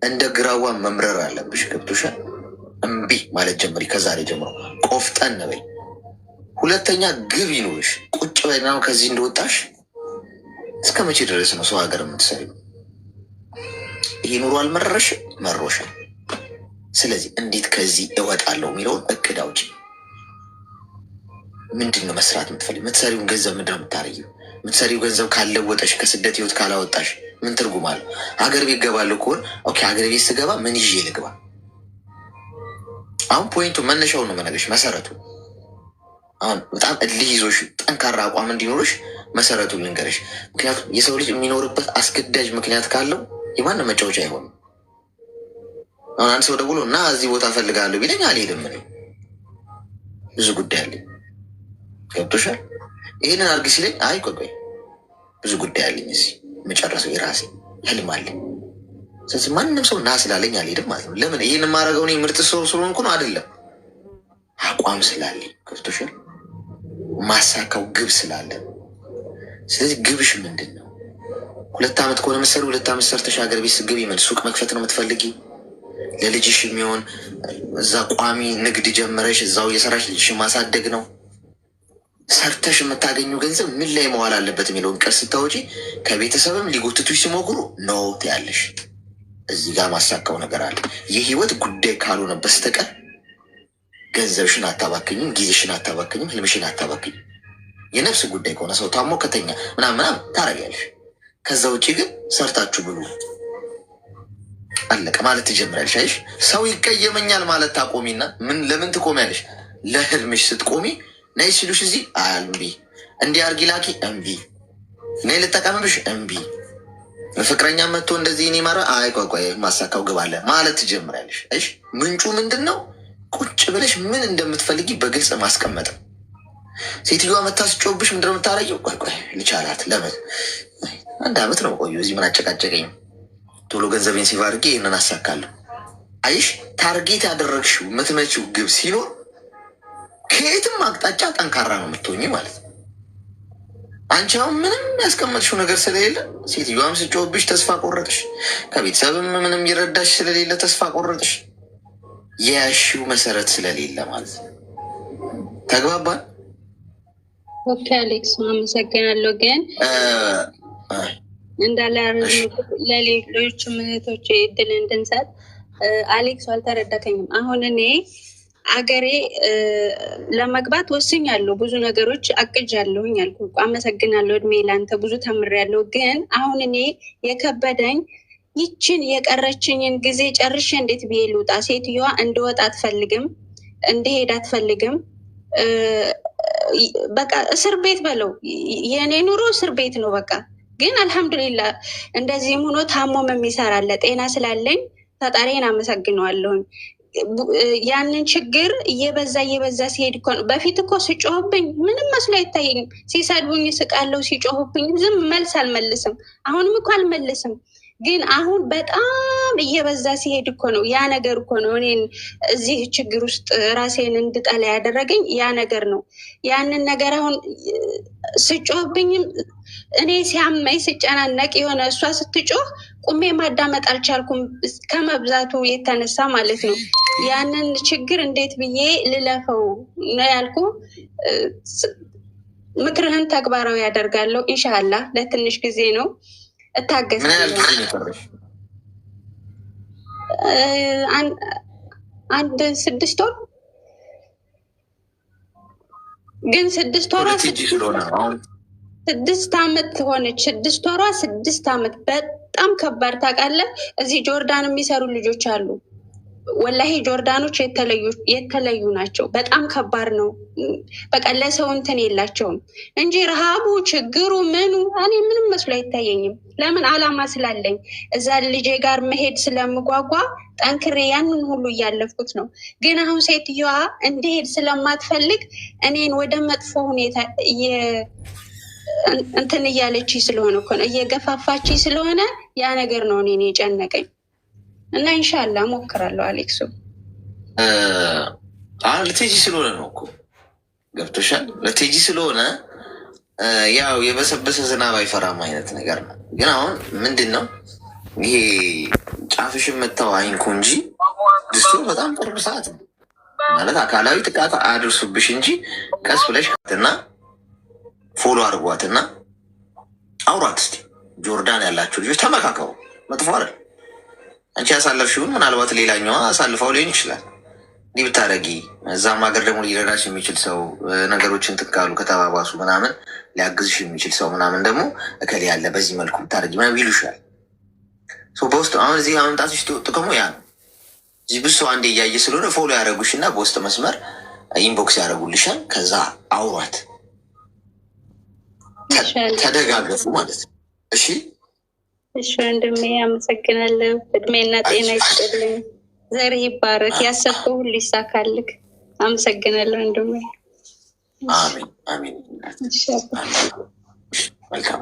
እንደ ግራዋ መምረር አለብሽ። ገብቶሻል? እምቢ ማለት ጀምሪ። ከዛሬ ጀምሮ ቆፍጠን በይ። ሁለተኛ ግብ ይኑርሽ። ቁጭ በይና ከዚህ እንደወጣሽ እስከ መቼ ድረስ ነው ሰው ሀገር የምትሰሪው? ይህ ኑሮ አልመረረሽም? መሮሻል። ስለዚህ እንዴት ከዚህ እወጣለሁ የሚለውን እቅድ አውጪ። ምንድን ነው መስራት የምትፈልጊው? የምትሰሪውን ገንዘብ ምንድን ነው የምታረጊው? የምትሰሪው ገንዘብ ካለወጠሽ ከስደት ህይወት ካላወጣሽ ምን ትርጉም አለው? ሀገር ቤት ገባለሁ ከሆነ ኦኬ፣ ሀገር ቤት ስገባ ምን ይዤ ልግባ? አሁን ፖይንቱ መነሻውን ነው መነገርሽ፣ መሰረቱ። አሁን በጣም እልህ ይዞሽ ጠንካራ አቋም እንዲኖርሽ መሰረቱ ልንገርሽ። ምክንያቱም የሰው ልጅ የሚኖርበት አስገዳጅ ምክንያት ካለው የማንም መጫወቻ አይሆንም። አሁን አንድ ሰው ደውሎ እና እዚህ ቦታ ፈልጋለሁ ቢለኝ አልሄድም። ብዙ ጉዳይ አለኝ። ገብቶሻል? ይህንን አድርግ ሲለኝ አይ ቆይ ብዙ ጉዳይ አለኝ እዚህ መጨረሰው የራሴ ህልም አለኝ። ስለዚህ ማንም ሰው ና ስላለኝ አልሄድም ማለት ነው። ለምን ይህን የማደርገው እኔ ምርጥ ሰው ስለሆንኩ ነው አይደለም፣ አቋም ስላለኝ ገብቶሻል፣ ማሳካው ግብ ስላለ። ስለዚህ ግብሽ ምንድን ነው? 2 ዓመት ከሆነ መሰሉ 2 ዓመት ሰርተሽ ሀገር ቤት ስትገቢ ምን ሱቅ መክፈት ነው የምትፈልጊ? ለልጅሽ የሚሆን እዛ ቋሚ ንግድ ጀምረሽ እዛው እየሰራሽ ልጅሽ ማሳደግ ነው? ሰርተሽ የምታገኙ ገንዘብ ምን ላይ መዋል አለበት የሚለውን ቀር ስታወጪ ከቤተሰብም ሊጎትቱሽ ሲሞክሩ ነው ትያለሽ። እዚህ ጋር ማሳካው ነገር አለ። የህይወት ጉዳይ ካልሆነ በስተቀር ገንዘብሽን አታባክኝም፣ ጊዜሽን አታባክኝም፣ ህልምሽን አታባክኝም። የነፍስ ጉዳይ ከሆነ ሰው ታሞ ከተኛ ምናምን ታረጊያለሽ። ከዛ ውጭ ግን ሰርታችሁ ብሉ አለቀ ማለት ትጀምሪያለሽ። አይሽ ሰው ይቀየመኛል ማለት ታቆሚና ለምን ትቆሚያለሽ? ለህልምሽ ስትቆሚ ነይ ሲሉሽ እዚህ እምቢ፣ እንዲህ አርጊ ላኪ እምቢ፣ ነይ ልጠቀምብሽ እምቢ፣ ፍቅረኛ መጥቶ እንደዚህ እኔ ማረ ቆይ ማሳካው ግብ አለ ማለት ትጀምሪያለሽ። እሺ ምንጩ ምንድን ነው? ቁጭ ብለሽ ምን እንደምትፈልጊ በግልጽ ማስቀመጥ። ሴትዮዋ መታ ስጮብሽ ምንድነው የምታረጊው? ቆይ ልቻላት፣ ለምን 1 ዓመት ነው ቆዩ፣ እዚህ ምን አጨቃጨቀኝ፣ ቶሎ ገንዘቤን ሲቭ አድርጌ ይህንን አሳካለሁ። አይሽ ታርጌት ያደረግሽው የምትመጪው ግብ ሲኖር ከየትም አቅጣጫ ጠንካራ ነው የምትሆኝ ማለት ነው። አንቺ አሁን ምንም ያስቀመጥሽው ነገር ስለሌለ ሴትዮዋም ስጮብሽ ተስፋ ቆረጥሽ፣ ከቤተሰብም ምንም ይረዳሽ ስለሌለ ተስፋ ቆረጥሽ። የያሽው መሰረት ስለሌለ ማለት ነው። ተግባባን? ኦኬ አሌክስ አመሰግናለሁ። ግን እንዳለ ለሌሎች እህቶች እድል እንድንሰጥ አሌክስ አልተረዳከኝም። አሁን እኔ አገሬ ለመግባት ወስኛለሁ። ብዙ ነገሮች አቅጃለሁኝ አልኩ። አመሰግናለሁ። እድሜ ላንተ ብዙ ተምሬያለሁ። ግን አሁን እኔ የከበደኝ ይችን የቀረችኝን ጊዜ ጨርሼ እንዴት ብዬ ልውጣ? ሴትዮዋ እንድወጣ አትፈልግም፣ እንድሄድ አትፈልግም። በቃ እስር ቤት በለው፣ የእኔ ኑሮ እስር ቤት ነው በቃ። ግን አልሐምዱሊላ እንደዚህም ሆኖ ታሞም የሚሰራለ ጤና ስላለኝ ፈጣሪን አመሰግነዋለሁኝ። ያንን ችግር እየበዛ ሲሄድ እኮ ነው። በፊት እኮ ሲጮህብኝ ምንም መስሎ አይታየኝም። ሲሰድቡኝ ስቃለው፣ ሲጮህብኝ ዝም መልስ አልመልስም። አሁንም እኮ አልመልስም። ግን አሁን በጣም እየበዛ ሲሄድ እኮ ነው ያ ነገር እኮ ነው እኔን እዚህ ችግር ውስጥ ራሴን እንድጠላ ያደረገኝ ያ ነገር ነው። ያንን ነገር አሁን ስጮህብኝም እኔ ሲያመኝ ስጨናነቅ የሆነ እሷ ስትጮህ ቁሜ ማዳመጥ አልቻልኩም፣ ከመብዛቱ የተነሳ ማለት ነው። ያንን ችግር እንዴት ብዬ ልለፈው ነው ያልኩ። ምክርህን ተግባራዊ ያደርጋለሁ ኢንሻላህ። ለትንሽ ጊዜ ነው እታገሳለሁ። አንድ 6 ወር ግን 6 ወሯ 6 ዓመት ሆነች። 6 ወሯ 6 ዓመት በጣም ከባድ ታውቃለህ። እዚህ ጆርዳን የሚሰሩ ልጆች አሉ። ወላሂ ጆርዳኖች የተለዩ ናቸው። በጣም ከባድ ነው። በቃ ለሰው እንትን የላቸውም እንጂ ረሃቡ፣ ችግሩ፣ ምኑ እኔ ምንም መስሎ አይታየኝም። ለምን አላማ ስላለኝ እዛ ልጄ ጋር መሄድ ስለምጓጓ ጠንክሬ ያንን ሁሉ እያለፍኩት ነው። ግን አሁን ሴትዮዋ እንዲሄድ ስለማትፈልግ እኔን ወደ መጥፎ ሁኔታ እንትን እያለች ስለሆነ እኮ ነው እየገፋፋች ስለሆነ ያ ነገር ነው እኔን የጨነቀኝ። እና ኢንሻላ ሞክራለሁ። አሌክሱ አሁን ልትሄጂ ስለሆነ ነው እኮ ገብቶሻል። ልትሄጂ ስለሆነ ያው የበሰበሰ ዝናብ አይፈራም አይነት ነገር ነው። ግን አሁን ምንድን ነው ይሄ ጫፍሽን መታው አይንኩ እንጂ ድስቱ በጣም ቅርብ ሰዓት ነው ማለት አካላዊ ጥቃት አድርሱብሽ እንጂ ቀስ ብለሽ እና ፎሎ አድርጓትና አውራት እስኪ። ጆርዳን ያላችሁ ልጆች ተመካከሩ። መጥፎ አይደል። አንቺ ያሳለፍሽውን ምናልባት ሌላኛዋ አሳልፈው ሊሆን ይችላል። እንዲህ ብታደረጊ እዛም ሀገር ደግሞ ሊረዳሽ የሚችል ሰው ነገሮችን ትካሉ ከተባባሱ ምናምን ሊያግዝሽ የሚችል ሰው ምናምን ደግሞ እከሌ ያለ በዚህ መልኩ ብታደረጊ ምናምን ይሉሻል። በውስጥ አሁን እዚህ አመምጣቶች ጥቅሙ ያ ነው። እዚህ ብዙ ሰው አንዴ እያየ ስለሆነ ፎሎ ያደረጉሽ እና በውስጥ መስመር ኢንቦክስ ያደረጉልሻል። ከዛ አውሯት፣ ተደጋገፉ ማለት ነው። እሺ እሺ ወንድሜ አመሰግናለሁ። እድሜና ጤና ይስጥልኝ፣ ዘር ይባረክ፣ ያሰብከው ሁሉ ይሳካልክ። አመሰግናለሁ ወንድሜ። አሜን አሜን። መልካም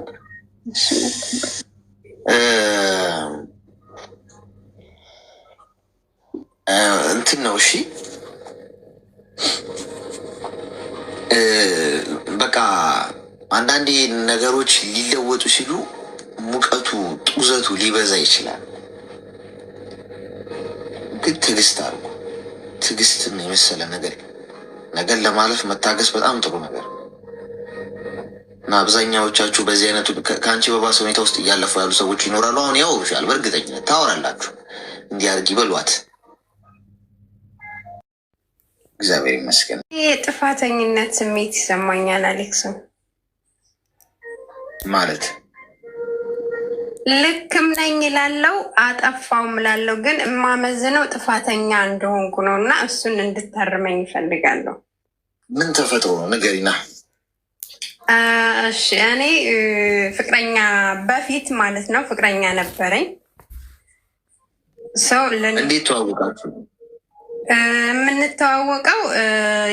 እንትን ነው። እሺ በቃ አንዳንዴ ነገሮች ሊለወጡ ሲሉ ሙቀቱ ጡዘቱ ሊበዛ ይችላል። ግን ትዕግስት አድርጉ። ትዕግስትን የመሰለ ነገር ለማለፍ መታገስ በጣም ጥሩ ነገር እና አብዛኛዎቻችሁ በዚህ አይነቱ ከአንቺ በባሰ ሁኔታ ውስጥ እያለፉ ያሉ ሰዎች ይኖራሉ። አሁን ያወሩሻል፣ በእርግጠኝነት ታወራላችሁ። እንዲያርግ ይበሏት። እግዚአብሔር ይመስገን። ይህ የጥፋተኝነት ስሜት ይሰማኛል አሌክስ። ማለት ልክም ነኝ ላለው አጠፋውም ላለው ግን የማመዝነው ጥፋተኛ እንደሆንኩ ነው እና እሱን እንድታርመኝ ይፈልጋለሁ። ምን ተፈጥሮ ነው ንገሪና። እሺ እኔ ፍቅረኛ በፊት ማለት ነው ፍቅረኛ ነበረኝ። ሰው እንዴት ተዋወቃችሁ? የምንተዋወቀው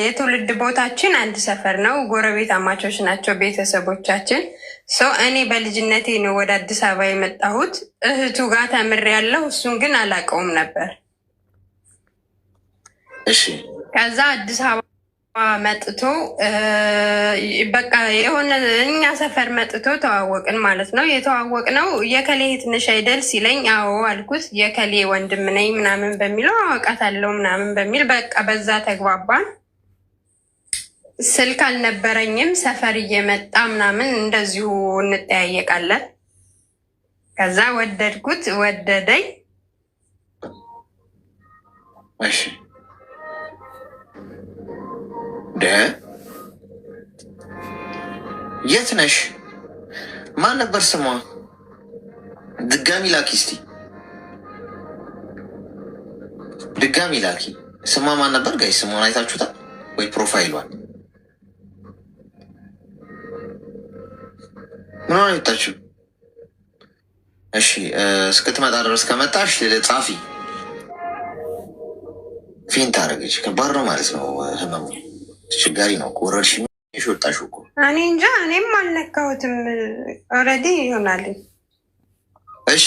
የትውልድ ቦታችን አንድ ሰፈር ነው። ጎረቤት አማቾች ናቸው ቤተሰቦቻችን። ሰው እኔ በልጅነቴ ነው ወደ አዲስ አበባ የመጣሁት። እህቱ ጋር ተምሬያለሁ። እሱን ግን አላውቀውም ነበር። እሺ ከዛ አዲስ አበባ መጥቶ በቃ የሆነ እኛ ሰፈር መጥቶ ተዋወቅን ማለት ነው። የተዋወቅነው የከሌ እህት ነሽ አይደል ሲለኝ አዎ አልኩት። የከሌ ወንድም ነኝ ምናምን በሚለው አውቃታለሁ ምናምን በሚል በቃ በዛ ተግባባን። ስልክ አልነበረኝም። ሰፈር እየመጣ ምናምን እንደዚሁ እንጠያየቃለን። ከዛ ወደድኩት፣ ወደደኝ። እሺ የት ነሽ? ማን ነበር ስሟ? ድጋሚ ላኪ እስቲ ድጋሚ ላኪ። ስሟ ማን ነበር? ጋይ ስሟን አይታችሁታል ወይ? ፕሮፋይሏን ምን ሆነ የወጣችሁ? እሺ እስክትመጣ ድረስ ከመጣሽ ጻፊ። ፌንት አደረገች። ከባድ ነው ማለት ነው ህመሙ። አስቸጋሪ ነው። ወረርሽኝ የወጣሽ እኮ እኔ እንጃ። እኔም አልነካሁትም። ኦልሬዲ ይሆናል። እሺ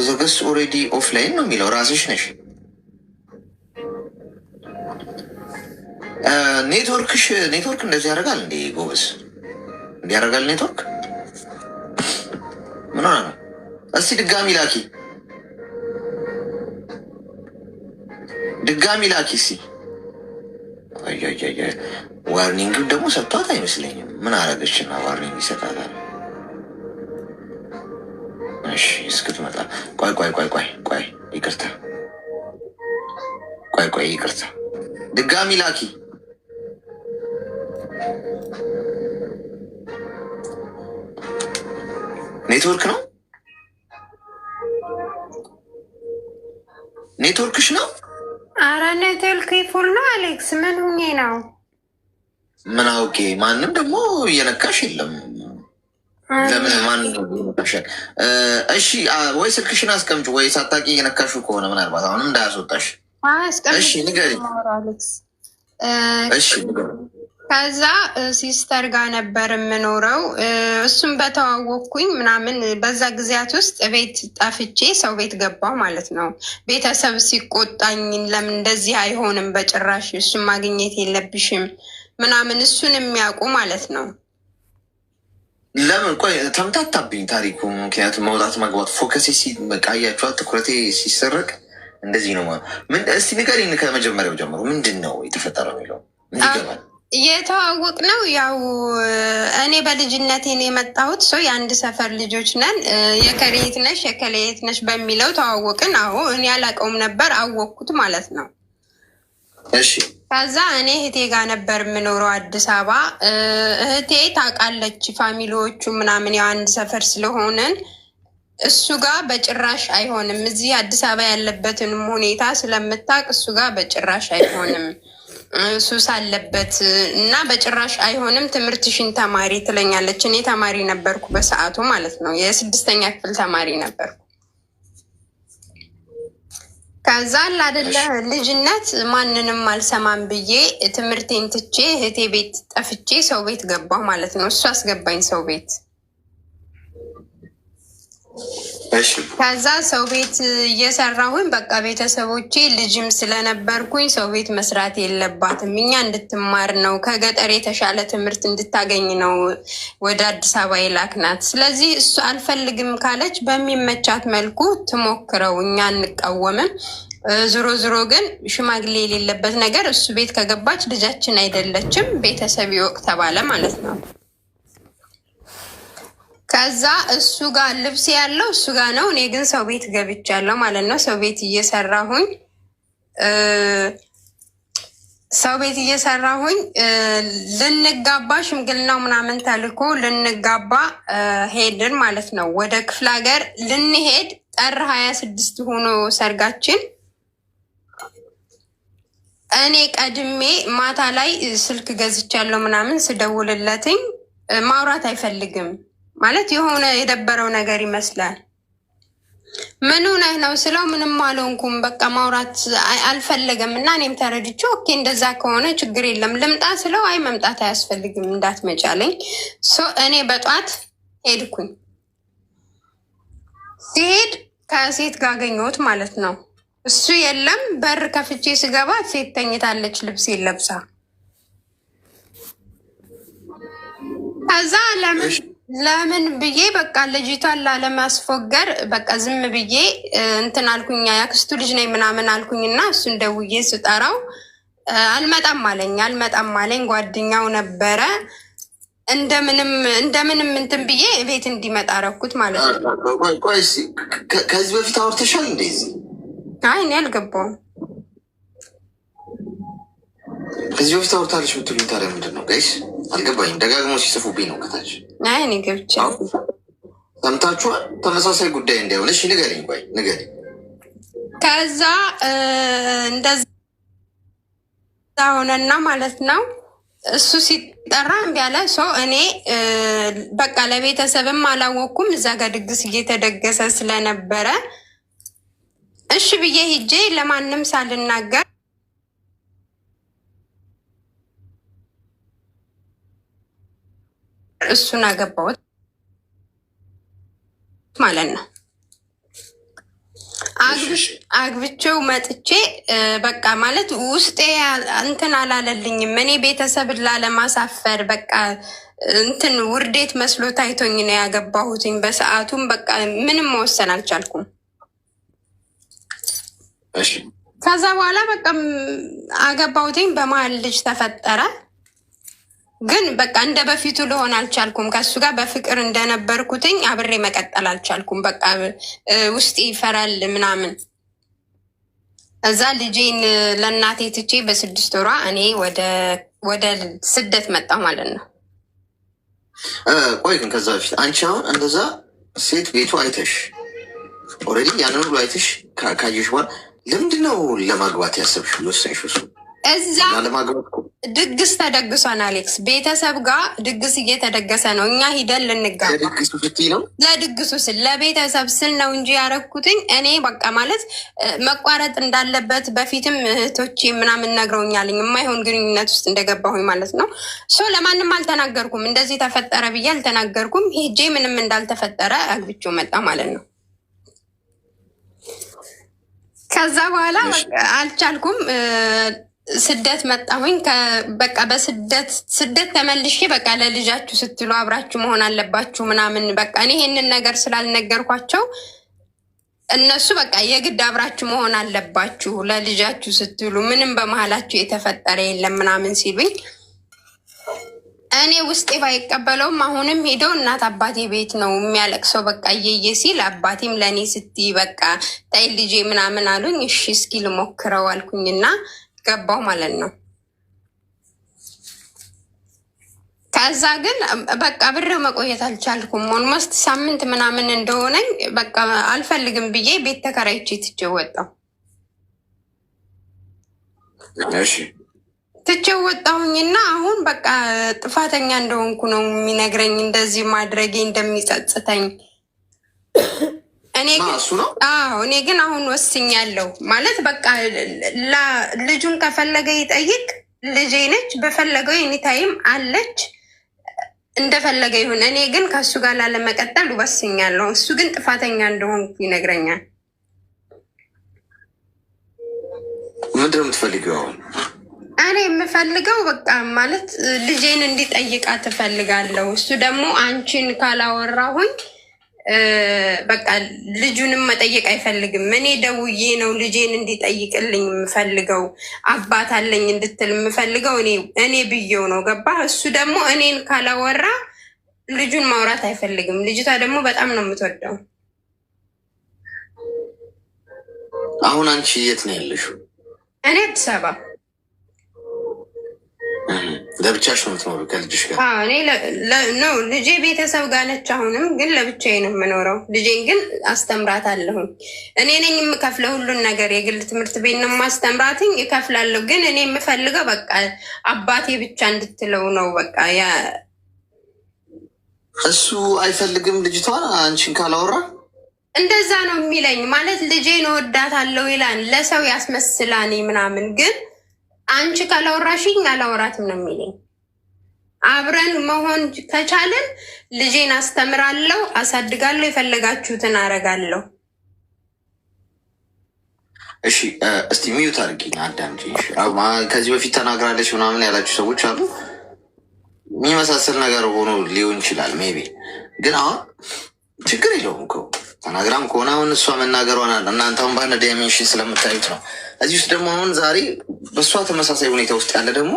ዘገስ ኦልሬዲ ኦፍላይን ነው የሚለው ራስሽ ነሽ። ኔትወርክ እንደዚህ ያደርጋል እንዴ? ጎበዝ እንዲህ ያደርጋል ኔትወርክ። ምን ሆነ ነው? እስቲ ድጋሚ ላኪ፣ ድጋሚ ላኪ እስቲ። ዋርኒንግ ደግሞ ሰጥቷት አይመስለኝም። ምን አረገችና ዋርኒንግ ይሰጣታል? እሺ እስክትመጣ ቆይ ይቅርታ፣ ቆይ ይቅርታ፣ ድጋሚ ላኪ። ኔትወርክ ነው፣ ኔትወርክሽ ነው። አረ ኔትወርክ ፉል ነው አሌክስ። ምን ሁኜ ነው? ምን አውቄ። ማንም ደግሞ እየነካሽ የለም። ለምን ማንም ይነካሻል? እሺ ወይ ስልክሽን አስቀምጭ፣ ወይ ሳታቂ እየነካሹ ከሆነ ምናልባት አሁንም እንዳያስወጣሽ። እሺ ንገሪኝ። እሺ ንገሪኝ። ከዛ ሲስተር ጋር ነበር የምኖረው። እሱም በተዋወቅኩኝ ምናምን በዛ ጊዜያት ውስጥ ቤት ጠፍቼ ሰው ቤት ገባሁ ማለት ነው። ቤተሰብ ሲቆጣኝ ለምን እንደዚህ አይሆንም በጭራሽ እሱን ማግኘት የለብሽም ምናምን እሱን የሚያውቁ ማለት ነው። ለምን ቆይ ተምታታብኝ ታሪኩ። ምክንያቱም መውጣት መግባት ፎከሴ ሲቃያቸዋል፣ ትኩረቴ ሲሰረቅ እንደዚህ ነው። ምን እስቲ ንገሪኝ ከመጀመሪያው ጀምሮ ምንድን ነው የተፈጠረው የሚለው ይገባል። የተዋወቅ ነው ያው እኔ በልጅነቴ ነው የመጣሁት። ሰው የአንድ ሰፈር ልጆች ነን። የከሌት ነሽ የከሌት ነሽ በሚለው ተዋወቅን። አዎ እኔ አላውቀውም ነበር፣ አወቅኩት ማለት ነው። እሺ ከዛ እኔ እህቴ ጋር ነበር የምኖረው አዲስ አበባ። እህቴ ታውቃለች ፋሚሊዎቹ ምናምን ያው አንድ ሰፈር ስለሆንን እሱ ጋር በጭራሽ አይሆንም። እዚህ አዲስ አበባ ያለበትንም ሁኔታ ስለምታውቅ እሱ ጋር በጭራሽ አይሆንም፣ ሱስ አለበት እና በጭራሽ አይሆንም፣ ትምህርትሽን ተማሪ ትለኛለች። እኔ ተማሪ ነበርኩ በሰዓቱ ማለት ነው፣ የ6ኛ ክፍል ተማሪ ነበርኩ። ከዛ ላደለ ልጅነት ማንንም አልሰማም ብዬ ትምህርቴን ትቼ እህቴ ቤት ጠፍቼ ሰው ቤት ገባሁ ማለት ነው። እሱ አስገባኝ ሰው ቤት። ከዛ ሰው ቤት እየሰራሁኝ በቃ ቤተሰቦቼ ልጅም ስለነበርኩኝ ሰው ቤት መስራት የለባትም እኛ እንድትማር ነው ከገጠር የተሻለ ትምህርት እንድታገኝ ነው ወደ አዲስ አበባ የላክናት። ስለዚህ እሱ አልፈልግም ካለች በሚመቻት መልኩ ትሞክረው፣ እኛ አንቃወምም። ዞሮ ዞሮ ግን ሽማግሌ የሌለበት ነገር እሱ ቤት ከገባች ልጃችን አይደለችም፣ ቤተሰብ ይወቅ ተባለ ማለት ነው። ከዛ እሱ ጋር ልብስ ያለው እሱ ጋር ነው። እኔ ግን ሰው ቤት ገብቻለሁ ማለት ነው። ሰው ቤት እየሰራሁኝ ልንጋባ ሽምግልናው ምናምን ተልኮ ልንጋባ ሄድን ማለት ነው። ወደ ክፍለ ሀገር ልንሄድ ጥር 26 ሆኖ ሰርጋችን። እኔ ቀድሜ ማታ ላይ ስልክ ገዝቻለሁ ምናምን ስደውልለትኝ ማውራት አይፈልግም ማለት የሆነ የደበረው ነገር ይመስላል። ምን ሆነህ ነው ስለው ምንም አልሆንኩም በቃ ማውራት አልፈለገም። እና እኔም ተረድቼ ኦኬ እንደዛ ከሆነ ችግር የለም ልምጣ ስለው አይ መምጣት አያስፈልግም እንዳትመጪ አለኝ። እኔ በጧት ሄድኩኝ። ሲሄድ ከሴት ጋር አገኘሁት ማለት ነው። እሱ የለም። በር ከፍቼ ስገባ ሴት ተኝታለች ልብስ ለብሳ። ከዛ ለምን ብዬ በቃ ልጅቷን ላለማስፎገር በቃ ዝም ብዬ እንትን አልኩኝ። ያክስቱ ልጅ ነኝ ምናምን አልኩኝና እሱን ደውዬ ስጠራው አልመጣም አለኝ። ጓደኛው ነበረ። እንደምንም እንትን ብዬ ቤት እንዲመጣ አደረኩት ማለት ነው። ከዚህ በፊት አውርተሻል እንደዚህ? አይ እኔ አልገባውም። ከዚህ በፊት አውርታለች የምትሉኝ ታዲያ ምንድን ነው ጋይስ? አልገባኝም። ደጋግሞ ሲጽፉብኝ ነው ከታች። አይ እኔ ገብቼ ሰምታችኋል። ተመሳሳይ ጉዳይ እንዳይሆነች ንገሪኝ። ቆይ ንገሪኝ። ከዛ እንደዛ ሆነና ማለት ነው እሱ ሲጠራ እምቢ አለ። ሰው እኔ በቃ ለቤተሰብም አላወቅኩም። እዛ ጋር ድግስ እየተደገሰ ስለነበረ እሺ ብዬ ሂጄ ለማንም ሳልናገር እሱን አገባሁት ማለት ነው። አግብቼው መጥቼ በቃ ማለት ውስጤ እንትን አላለልኝም። እኔ ቤተሰብን ላለማሳፈር በቃ እንትን ውርዴት መስሎ ታይቶኝ ነው ያገባሁትኝ። በሰዓቱም በቃ ምንም መወሰን አልቻልኩም። ከዛ በኋላ በቃ አገባሁትኝ። በመሀል ልጅ ተፈጠረ። ግን በቃ እንደ በፊቱ ልሆን አልቻልኩም። ከሱ ጋር በፍቅር እንደነበርኩትኝ አብሬ መቀጠል አልቻልኩም። በቃ ውስጥ ይፈራል ምናምን። እዛ ልጄን ለእናቴ ትቼ በ6 ወሯ እኔ ወደ ስደት መጣሁ ማለት ነው። ቆይ ግን ከዛ በፊት አንቺ አሁን እንደዛ ሴት ቤቱ አይተሽ ኦልሬዲ ያንን ሁሉ አይተሽ ካየሽ በኋላ ለምንድነው ለማግባት ያሰብሽ ወሰንሽ? እዛ ድግስ ተደግሷን አሌክስ ቤተሰብ ጋር ድግስ እየተደገሰ ነው። እኛ ሂደን ልንጋባ ለድግሱ ስል ለቤተሰብ ስል ነው እንጂ ያረኩትኝ እኔ በቃ ማለት መቋረጥ እንዳለበት በፊትም እህቶቼ ምናምን ነግረውኛልኝ። የማይሆን ግንኙነት ውስጥ እንደገባሁኝ ማለት ነው። ለማንም አልተናገርኩም። እንደዚህ ተፈጠረ ብዬ አልተናገርኩም። ሄጄ ምንም እንዳልተፈጠረ አግብቼው መጣ ማለት ነው። ከዛ በኋላ አልቻልኩም። ስደት መጣሁኝ። በቃ በስደት ተመልሼ በቃ ለልጃችሁ ስትሉ አብራችሁ መሆን አለባችሁ ምናምን በቃ እኔ ይሄንን ነገር ስላልነገርኳቸው እነሱ በቃ የግድ አብራችሁ መሆን አለባችሁ ለልጃችሁ ስትሉ ምንም በመሀላችሁ የተፈጠረ የለም ምናምን ሲሉኝ እኔ ውስጤ ባይቀበለውም አሁንም ሄደው እናት አባቴ ቤት ነው የሚያለቅሰው በቃ እየየ ሲል አባቴም ለእኔ ስትይ በቃ ታይ ልጄ ምናምን አሉኝ። እሺ እስኪ ልሞክረው አልኩኝና ገባው ማለት ነው። ከዛ ግን በቃ ብሬው መቆየት አልቻልኩም። ኦልሞስት ሳምንት ምናምን እንደሆነኝ በቃ አልፈልግም ብዬ ቤት ተከራይቼ ትቼው ወጣሁ። ትቼው ወጣሁኝና አሁን በቃ ጥፋተኛ እንደሆንኩ ነው የሚነግረኝ፣ እንደዚህ ማድረጌ እንደሚጸጽተኝ። እኔ ግን አሁን ወስኛለሁ ማለት በቃ ልጁን ከፈለገ ይጠይቅ፣ ልጄ ነች፣ በፈለገው ኤኒታይም አለች። እንደፈለገ ይሁን። እኔ ግን ከእሱ ጋር ላለመቀጠል ወስኛለሁ። እሱ ግን ጥፋተኛ እንደሆንኩ ይነግረኛል። ምንድን ነው የምትፈልጊው አሁን? እኔ የምፈልገው በቃ ማለት ልጄን እንዲጠይቃት እፈልጋለሁ። እሱ ደግሞ አንቺን ካላወራሁኝ በቃ ልጁንም መጠየቅ አይፈልግም። እኔ ደውዬ ነው ልጄን እንዲጠይቅልኝ የምፈልገው፣ አባት አለኝ እንድትል የምፈልገው እኔ ብዬው ነው። ገባ? እሱ ደግሞ እኔን ካላወራ ልጁን ማውራት አይፈልግም። ልጅቷ ደግሞ በጣም ነው የምትወደው። አሁን አንቺ የት ነው ያለሽው? እኔ አዲስ አበባ። ለብቻሽ ነው የምትኖሪው ከልጅሽ ጋር? እኔ ነው ልጄ ቤተሰብ ጋር ነች። አሁንም ግን ለብቻዬ ነው የምኖረው። ልጄን ግን አስተምራት አለሁኝ። እኔ ነኝ የምከፍለው ሁሉን ነገር። የግል ትምህርት ቤት ነው ማስተምራትኝ፣ እከፍላለሁ። ግን እኔ የምፈልገው በቃ አባቴ ብቻ እንድትለው ነው። በቃ እሱ አይፈልግም ልጅቷን አንቺን ካላወራ። እንደዛ ነው የሚለኝ። ማለት ልጄን እወዳታለሁ ይላል፣ ለሰው ያስመስላኔ ምናምን። ግን አንቺ ካላወራሽኝ አላወራትም ነው የሚለኝ። አብረን መሆን ከቻለን ልጄን አስተምራለሁ፣ አሳድጋለሁ፣ የፈለጋችሁትን አረጋለሁ። እሺ እስቲ ሚዩት አድርጊኝ አዳምጪ። ከዚህ በፊት ተናግራለች ምናምን ያላችሁ ሰዎች አሉ። የሚመሳሰል ነገር ሆኖ ሊሆን ይችላል ሜቢ። ግን አሁን ችግር የለውም እኮ ተናግራም ከሆነ አሁን እሷ መናገሯን እናንተውን ባለ ዳይሜንሽን ስለምታዩት ነው። እዚህ ውስጥ ደግሞ አሁን ዛሬ በእሷ ተመሳሳይ ሁኔታ ውስጥ ያለ ደግሞ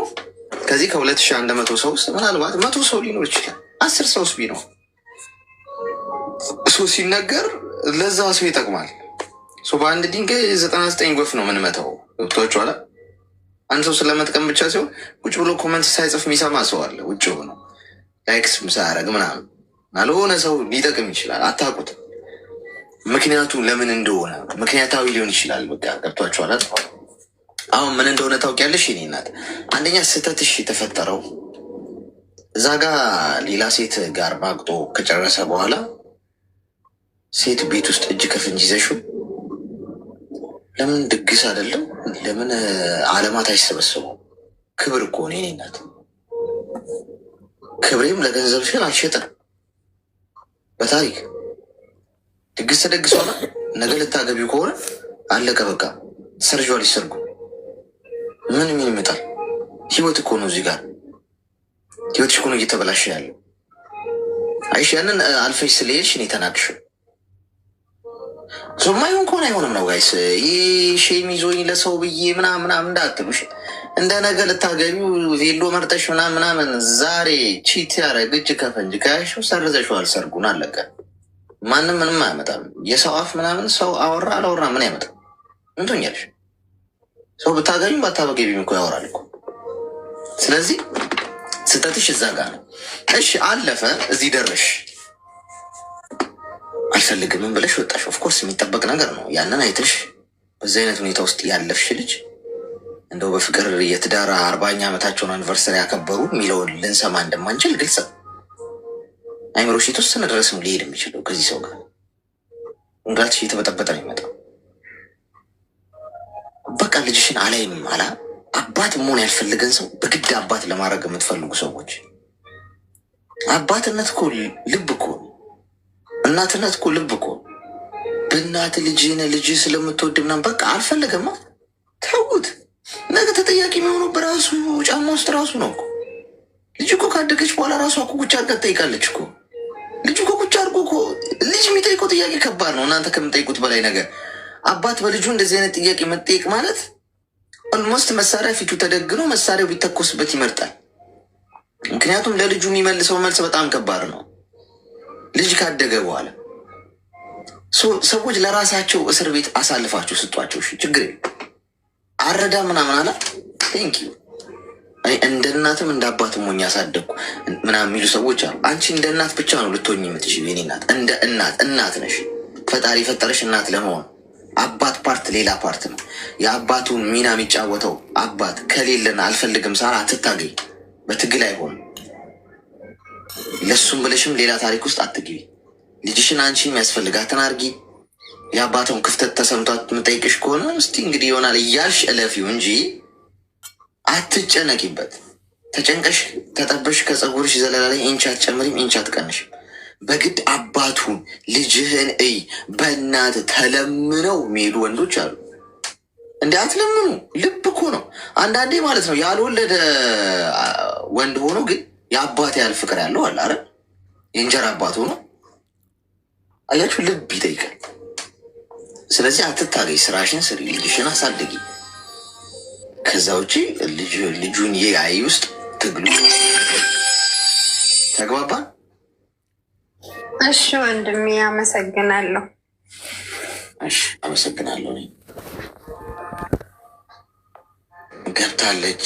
ከዚህ ከ2100 ሰው ውስጥ ምናልባት 100 ሰው ሊኖር ይችላል። 10 ሰውስ ቢኖር እሱ ሲነገር ለዛ ሰው ይጠቅማል። በአንድ ድንጋይ 99 ወፍ ነው የምንመታው። ገብቷችኋል? አንድ ሰው ስለመጥቀም ብቻ ሲሆን ቁጭ ብሎ ኮመንት ሳይጽፍ የሚሰማ ሰው አለ። ውጭ ሆኖ ላይክስ ሳያደርግ ምናምን ለሆነ ሰው ሊጠቅም ይችላል። አታውቁትም ምክንያቱ ለምን እንደሆነ። ምክንያታዊ ሊሆን ይችላል። በቃ ገብቷችኋል? አሁን ምን እንደሆነ ታውቂያለሽ? የኔ እናት አንደኛ ስህተትሽ የተፈጠረው እዛ ጋ ሌላ ሴት ጋር ማግጦ ከጨረሰ በኋላ ሴት ቤት ውስጥ እጅ ከፍንጅ ይዘሽው ለምን ድግስ አይደለም? ለምን አለማት አይሰበሰቡ? ክብር እኮ ነው የኔ እናት። ክብሬም ለገንዘብ ሲል አልሸጥም። በታሪክ ድግስ ተደግሷል። ነገ ልታገቢው ከሆነ አለቀ በቃ ሰርጇል። ይሰርጉ ምን ይመጣል? ህይወት እኮ ነው። እዚህ ጋር ህይወትሽ እኮ ነው እየተበላሸ ያለው። አይሽ ያንን አልፈሽ ስለሄድሽ እኔ ተናቅሽው ማይሆን ከሆነ አይሆንም ነው ጋይስ። ይህ ሼም ይዞኝ ለሰው ብዬ ምናምን እንዳትሉሽ። እንደ ነገ ልታገቢው ቬሎ መርጠሽ ምናምን ዛሬ ቺት ያደረግ እጅ ከፈንጅ ከያሽው ሰርዘሽዋል። ሰርጉን አለቀ። ማንም ምንም አያመጣም። የሰው አፍ ምናምን ሰው አወራ አላወራ ምን ያመጣ? እንቶኛለሽ ሰው ብታገቢም ባታበገቢም እኮ ያወራል እኮ። ስለዚህ ስህተትሽ እዛ ጋር ነው። እሺ አለፈ፣ እዚህ ደረሽ። አልፈልግምም ብለሽ ወጣሽ። ኦፍኮርስ የሚጠበቅ ነገር ነው። ያንን አይተሽ በዚህ አይነት ሁኔታ ውስጥ ያለፍሽ ልጅ እንደው በፍቅር የትዳር 40ኛ ዓመታቸውን አኒቨርሰሪ ያከበሩ የሚለውን ልንሰማ እንደማንችል ግልጽ። አይምሮሽ የተወሰነ ድረስም ሊሄድ የሚችለው ከዚህ ሰው ጋር እንግራትሽ እየተበጠበጠ ነው ይመጣው። በቃ ልጅሽን አላይም አላ አባት መሆን ያልፈልገን ሰው በግድ አባት ለማድረግ የምትፈልጉ ሰዎች፣ አባትነት እኮ ልብ እኮ፣ እናትነት እኮ ልብ እኮ። በእናት ልጅ ስለምትወድ ምናምን በቃ አልፈለገማ ተውት። ነገ ተጠያቂ የሚሆነው በራሱ ጫማ ውስጥ ራሱ ነው እኮ። ልጅ እኮ ካደገች በኋላ ራሷ እኮ ቁጭ አድርጋ ትጠይቃለች እኮ። ልጅ እኮ ቁጭ አድርጎ እኮ ልጅ የሚጠይቀው ጥያቄ ከባድ ነው እናንተ ከምጠይቁት በላይ ነገር። አባት በልጁ እንደዚህ አይነት ጥያቄ መጠየቅ ማለት ኦልሞስት መሳሪያ ፊቱ ተደግኖ መሳሪያው ቢተኮስበት ይመርጣል። ምክንያቱም ለልጁ የሚመልሰው መልስ በጣም ከባድ ነው። ልጅ ካደገ በኋላ ሰዎች ለራሳቸው እስር ቤት አሳልፋቸው ስጧቸው። ችግር አረዳ ምናምን አላ ቴንክ ዩ እንደ እናትም እንደ አባትም ሞኝ ያሳደግኩ ምናምን የሚሉ ሰዎች አሉ። አንቺ እንደ እናት ብቻ ነው ልትሆኝ የምትችል የኔ እናት። እንደ እናት ነሽ። ፈጣሪ የፈጠረሽ እናት ለመሆን አባት ፓርት ሌላ ፓርት ነው። የአባቱን ሚና የሚጫወተው አባት ከሌለን አልፈልግም ሳራ አትታገኝ። በትግል አይሆንም። ለሱም ብለሽም ሌላ ታሪክ ውስጥ አትግቢ። ልጅሽን አንቺ የሚያስፈልጋትን አርጊ። የአባቷን ክፍተት ተሰምቷት የምጠይቅሽ ከሆነ እስቲ እንግዲህ ይሆናል እያልሽ እለፊው እንጂ አትጨነቂበት። ተጨንቀሽ ተጠበሽ ከፀጉርሽ ዘለላ ላይ ኢንች አትጨምሪም፣ ኢንች አትቀንሽም። በግድ አባቱን ልጅህን እይ በእናት ተለምነው የሚሄዱ ወንዶች አሉ። እንዲ አትለምኑ። ልብ እኮ ነው አንዳንዴ ማለት ነው። ያልወለደ ወንድ ሆኖ ግን የአባት ያህል ፍቅር ያለው አለ። አረ የእንጀራ አባት ሆኖ አያችሁ፣ ልብ ይጠይቃል። ስለዚህ አትታገኝ፣ ስራሽን ስሪ፣ ልጅሽን አሳድጊ። ከዛ ውጭ ልጁን የአይ ውስጥ ትግሉ። ተግባባን? እሺ ወንድሜ አመሰግናለሁ። እሺ አመሰግናለሁ። ገብታለች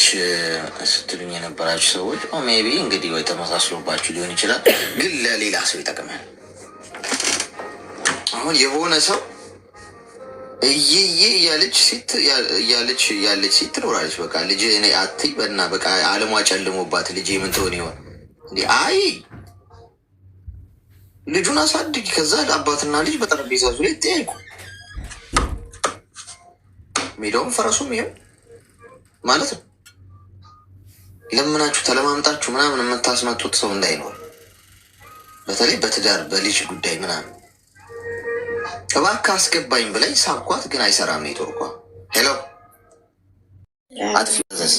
ስትሉኝ የነበራችሁ ሰዎች ሜይ ቢ እንግዲህ ወይ ተመሳስሎባችሁ ሊሆን ይችላል፣ ግን ለሌላ ሰው ይጠቅማል። አሁን የሆነ ሰው እየዬ እያለች ሴት ትኖራለች። በቃ ልጅ እኔ አትይ በና በቃ አለሟ ጨልሞባት ልጅ ምን ትሆን ይሆን እንዲ? አይ ልጁን አሳድጊ። ከዛ አባትና ልጅ በጠረጴዛ ዙሪያ ይጠያይቁ። ሜዳውም ፈረሱም ይሄው ማለት ነው። ለምናችሁ ተለማምጣችሁ ምናምን የምታስመጡት ሰው እንዳይኖር፣ በተለይ በትዳር በልጅ ጉዳይ ምናምን እባክህ አስገባኝ ብላይ ሳብኳት፣ ግን አይሰራም ኔትወርኳ። ሄሎ አጥፊዘዝ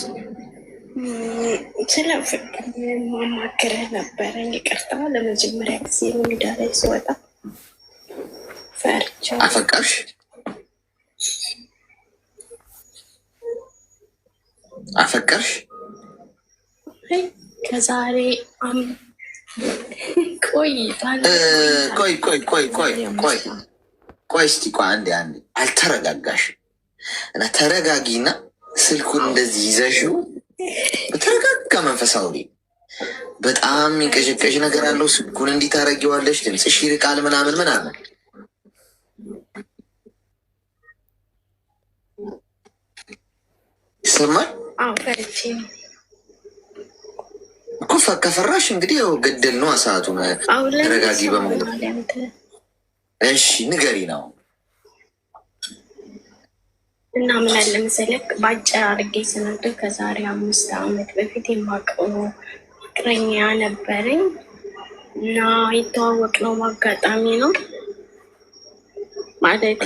ስለ ፍቅር ማማክርህ ነበረ። ይቅርታ ለመጀመሪያ ጊዜ ሚዲያ ላይ ስወጣ ፈርቻ። አፈቀርሽ? አፈቀርሽ? ከዛሬ ቆይቷል። ቆይ እስቲ አንዴ አልተረጋጋሽ እና ተረጋጊና ስልኩን እንደዚህ ይዘሽው በተረጋጋ መንፈሳዊ በጣም የሚንቀሸቀሽ ነገር አለው። ስልኩን እንዲህ ታረጊዋለሽ፣ ድምፅሽ ይርቃል ምናምን ይሰማል እኮ። ከፈራሽ እንግዲህ ያው ገደል ነው ሰዓቱ። ተረጋጊ በሙሉ። እሺ ንገሪ ነው እና ምን አለ መሰለክ፣ በአጭር አድርጌ ስነግርህ ከዛሬ 5 ዓመት በፊት የማውቀው ፍቅረኛ ነበረኝ እና የተዋወቅነው አጋጣሚ ነው። ማለቴ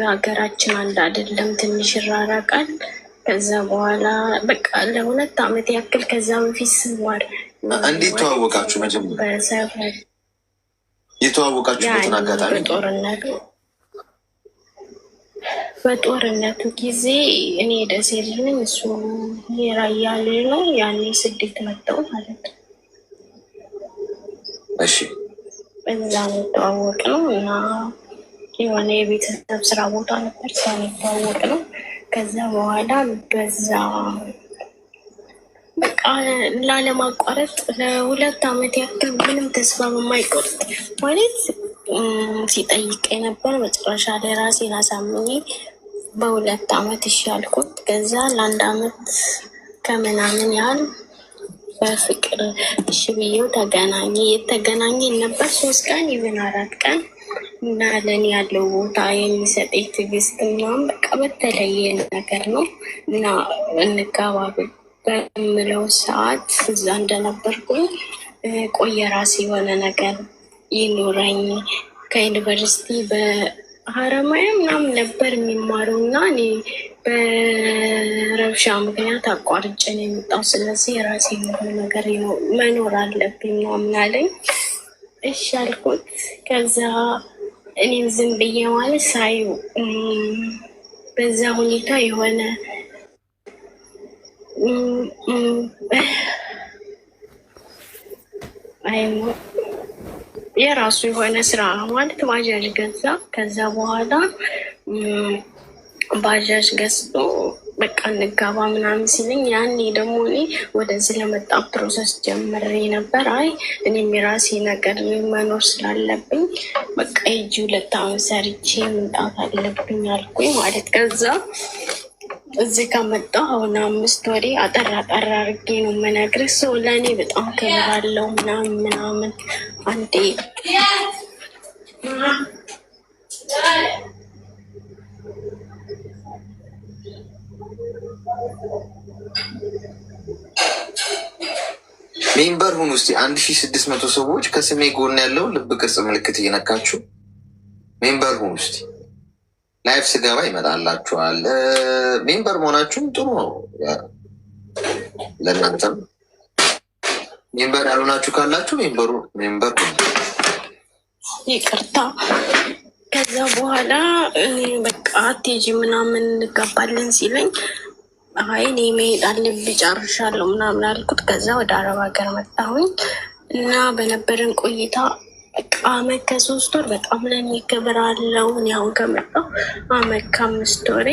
ሀገራችን አንድ አይደለም፣ ትንሽ ይራራቃል። ከዛ በኋላ በቃ ለ2 ዓመት ያክል ከዛ በፊት ስማር። እንዴት ተዋወቃችሁ? መጀመሪያ በሰፈር የተዋወቃችሁበትን አጋጣሚ? በጦርነቱ ጊዜ እኔ ደሴ ልጅ ነኝ፣ እሱ የራያ ልጅ ነው። ያኔ ስደት መጣሁ ማለት ነው። እሺ በዛ የተዋወቅ ነው እና የሆነ የቤተሰብ ስራ ቦታ ነበር ሰው የተዋወቅ ነው። ከዛ በኋላ በዛ በቃ ላለማቋረጥ ለ2 ዓመት ያክል ምንም ተስፋ በማይቆርጥ ማለት ሲጠይቀኝ ነበር። መጨረሻ ላይ ራሴን አሳምኜ በ2 ዓመት ይሻልኩት። ከዛ ለ1 ዓመት ከምናምን ያህል በፍቅር እሺ ብዬው ተገናኘ። የተገናኘን ነበር 3 ቀን ይብን 4 ቀን እና ለእኔ ያለው ቦታ የሚሰጠኝ ትዕግስት ምናምን በቃ በተለየ ነገር ነው እና እንጋባ በምለው ሰዓት እዛ እንደነበርኩኝ ቆየ ራሴ የሆነ ነገር ይኖረኝ ከዩኒቨርሲቲ በሀረማያ ምናምን ነበር የሚማረው እና እኔ በረብሻ ምክንያት አቋርጬ ነው የመጣው። ስለዚህ የራሴ የሆነ ነገር መኖር አለብኝ ምናምን አለኝ። እሺ አልኩት። ከዛ እኔም ዝም ብዬ ማለት ሳየው በዛ ሁኔታ የሆነ የራሱ የሆነ ስራ ማለት ባጃጅ ገዛ። ከዛ በኋላ ባጃጅ ገዝቶ በቃ እንጋባ ምናምን ሲለኝ ያኔ ደግሞ እኔ ወደዚህ ለመጣ ፕሮሰስ ጀምሬ ነበር። አይ እኔም የራሴ ነገር መኖር ስላለብኝ በቃ ሂጂ 2 ዓመት ሰርቼ መምጣት አለብኝ አልኩኝ ማለት። ከዛ እዚህ ከመጣሁ አሁን 5 ወሬ አጠራ አድርጌ ነው የምነግርህ። ሰው ለእኔ በጣም ክብር አለው ምናምን አንዴ ሜምበር ሁኑ እስቲ 1600 ሰዎች ከስሜ ጎን ያለው ልብ ቅርጽ ምልክት እየነካችሁ ሜምበር ሁኑ እስቲ። ላይፍ ስገባ ይመጣላችኋል። ሜምበር መሆናችሁም ጥሩ ነው ለእናንተም። ሜምበር ያልሆናችሁ ካላችሁ ሜምበር ይቅርታ። ከዛ በኋላ በቃ አትሄጂ ምናምን እንጋባለን ሲለኝ አይ እኔ መሄድ አለብኝ ጨርሻለሁ ምናምን አልኩት። ከዛ ወደ አረብ ሀገር መጣሁኝ እና በነበረን ቆይታ በቃ አመት ከ3 ወር በጣም ለኔ ክብር አለው። እኔ አሁን ከመጣሁ አመት ከ5 ወሬ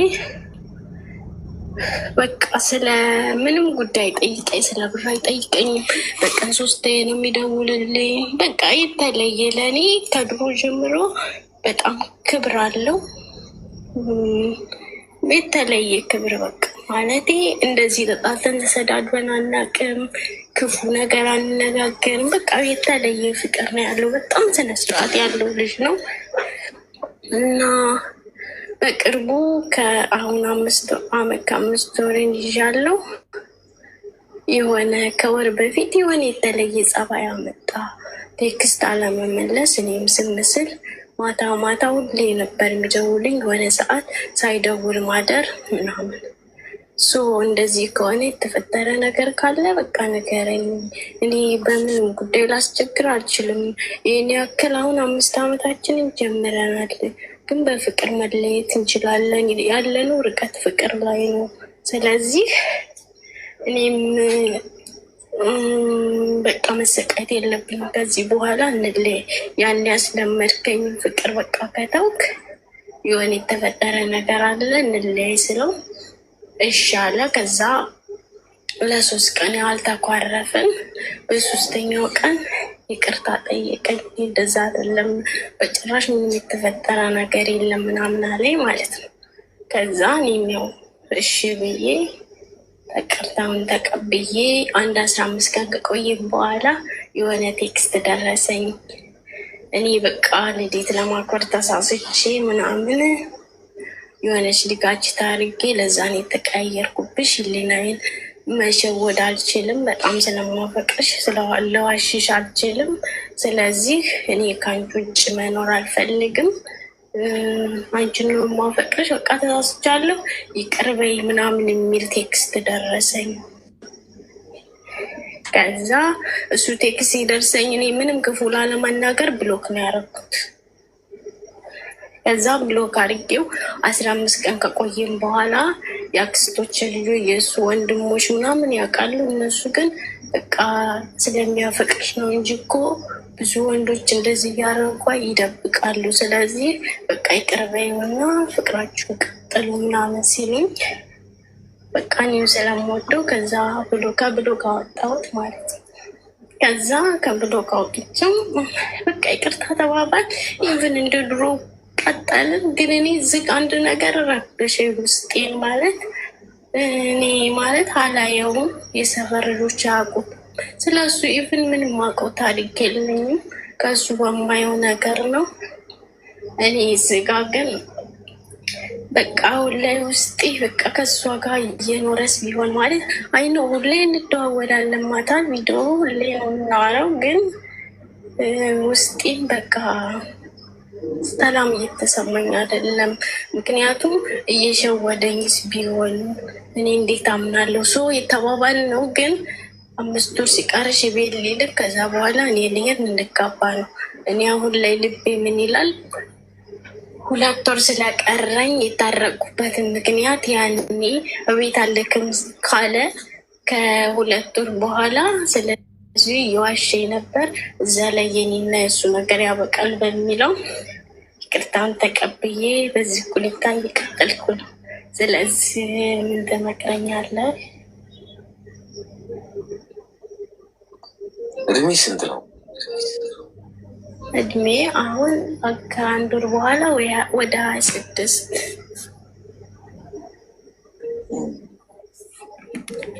በቃ ስለ ምንም ጉዳይ ጠይቀኝ፣ ስለ ብር አይጠይቀኝም። በቀን 3 ነው የሚደውልልኝ። በቃ የተለየ ለእኔ ከድሮ ጀምሮ በጣም ክብር አለው። የተለየ ክብር በቃ ማለቴ እንደዚህ ተጣልተን ተሰዳድበን አናውቅም። ክፉ ነገር አንነጋገርም። በቃ የተለየ ፍቅር ነው ያለው። በጣም ስነስርዓት ያለው ልጅ ነው እና በቅርቡ ከአሁን 5 አመት ከ5 ወር ይዣለሁ። የሆነ ከወር በፊት የሆነ የተለየ ጸባይ አመጣ። ቴክስት አለመመለስ፣ እኔም ስምስል ማታ ማታ ሁሌ ነበር የሚደውልኝ። የሆነ ሰዓት ሳይደውል ማደር ምናምን። እንደዚህ ከሆነ የተፈጠረ ነገር ካለ በቃ ንገረኝ። እኔ በምንም ጉዳይ ላስቸግር አልችልም። ይህን ያክል አሁን 5 አመታችንን ጀምረናል፣ ግን በፍቅር መለየት እንችላለን። ያለነው ርቀት ፍቅር ላይ ነው። ስለዚህ እኔም በቃ መሰቃየት የለብኝ ከዚህ በኋላ እንለይ። ያን ያስለመድከኝ ፍቅር በቃ ከተውክ የሆነ የተፈጠረ ነገር አለ እንለይ ስለው እሺ አለ። ከዛ ለ3 ቀን ያህል ተኳረፍን። በ3ኛው ቀን ይቅርታ ጠየቀኝ። እንደዛ አይደለም በጭራሽ ምንም የተፈጠረ ነገር የለም ምናምን አለኝ ማለት ነው። ከዛ እኔም ያው እሺ ብዬ ይቅርታውን ተቀብዬ 15 ቀን ከቆየም በኋላ የሆነ ቴክስት ደረሰኝ። እኔ በቃ ልዴት ለማክበር ተሳስቼ ምናምን የሆነች ልጋች ታርጌ ለዛን የተቀያየርኩብሽ፣ ህሊናዬን መሸወድ አልችልም። በጣም ስለማፈቅርሽ ስለዋለዋሽሽ አልችልም። ስለዚህ እኔ ከአንቺ ውጭ መኖር አልፈልግም። አንቺን ነው የማፈቅርሽ። በቃ ተሳስቻለሁ፣ ይቅር በይ ምናምን የሚል ቴክስት ደረሰኝ። ከዛ እሱ ቴክስት ሲደርሰኝ እኔ ምንም ክፉ ላለመናገር ብሎክ ነው ያደረኩት። ከዛ ብሎክ አድርጌው 15 ቀን ከቆየም በኋላ የአክስቶች ልጆች የእሱ ወንድሞች ምናምን ያውቃሉ። እነሱ ግን በቃ ስለሚያፈቅርሽ ነው እንጂ እኮ ብዙ ወንዶች እንደዚህ እያደረጓ ይደብቃሉ። ስለዚህ በቃ ይቅር በይውና ፍቅራችሁ ቀጥሉ ምናምን ሲሉኝ በቃ እኔም ስለምወደው ከዛ ከብሎክ አወጣሁት ማለት ነው። ከዛ ከብሎክ አውጥቼው በቃ ይቅርታ ተባባል። ኢቭን እንደ ድሮ ቀጠልን። ግን እኔ ዝግ አንድ ነገር ረበሸ ውስጤን። ማለት እኔ ማለት አላየውም፣ የሰፈር ልጆች አያውቁም ስለሱ። ኢቭን ምንም አውቀው ታሪክ የለኝም፣ ከሱ በማየው ነገር ነው። እኔ ዝጋ ግን በቃ ሁሌ ውስጤ በቃ ከሷ ጋር እየኖረስ ቢሆን ማለት አይኖ ሁሌ እንደዋወላለን ማታ ቪዲዮ ሁሌ ነው የምናወራው። ግን ውስጤን በቃ ሰላም እየተሰማኝ አይደለም። ምክንያቱም እየሸወደኝስ ቢሆን እኔ እንዴት አምናለሁ? ሰው የተባባል ነው። ግን 5 ወር ሲቀርሽ ቤት ሊልክ ከዛ በኋላ እኔ ልሄድ እንድጋባ ነው። እኔ አሁን ላይ ልቤ ምን ይላል? 2 ወር ስለቀረኝ የታረቁበትን ምክንያት ያኔ እቤት አልክም ካለ ከ2 ወር በኋላ ስለዚህ የዋሸ ነበር። እዛ ላይ የኔና የእሱ ነገር ያበቃል በሚለው ይቅርታን ተቀብዬ በዚህ ሁኔታ እየቀጠልኩ ነው። ስለዚህ ምን ትመክረኛለህ? እድሜ ስንት ነው? እድሜ አሁን ከ1 ወር በኋላ ወደ 26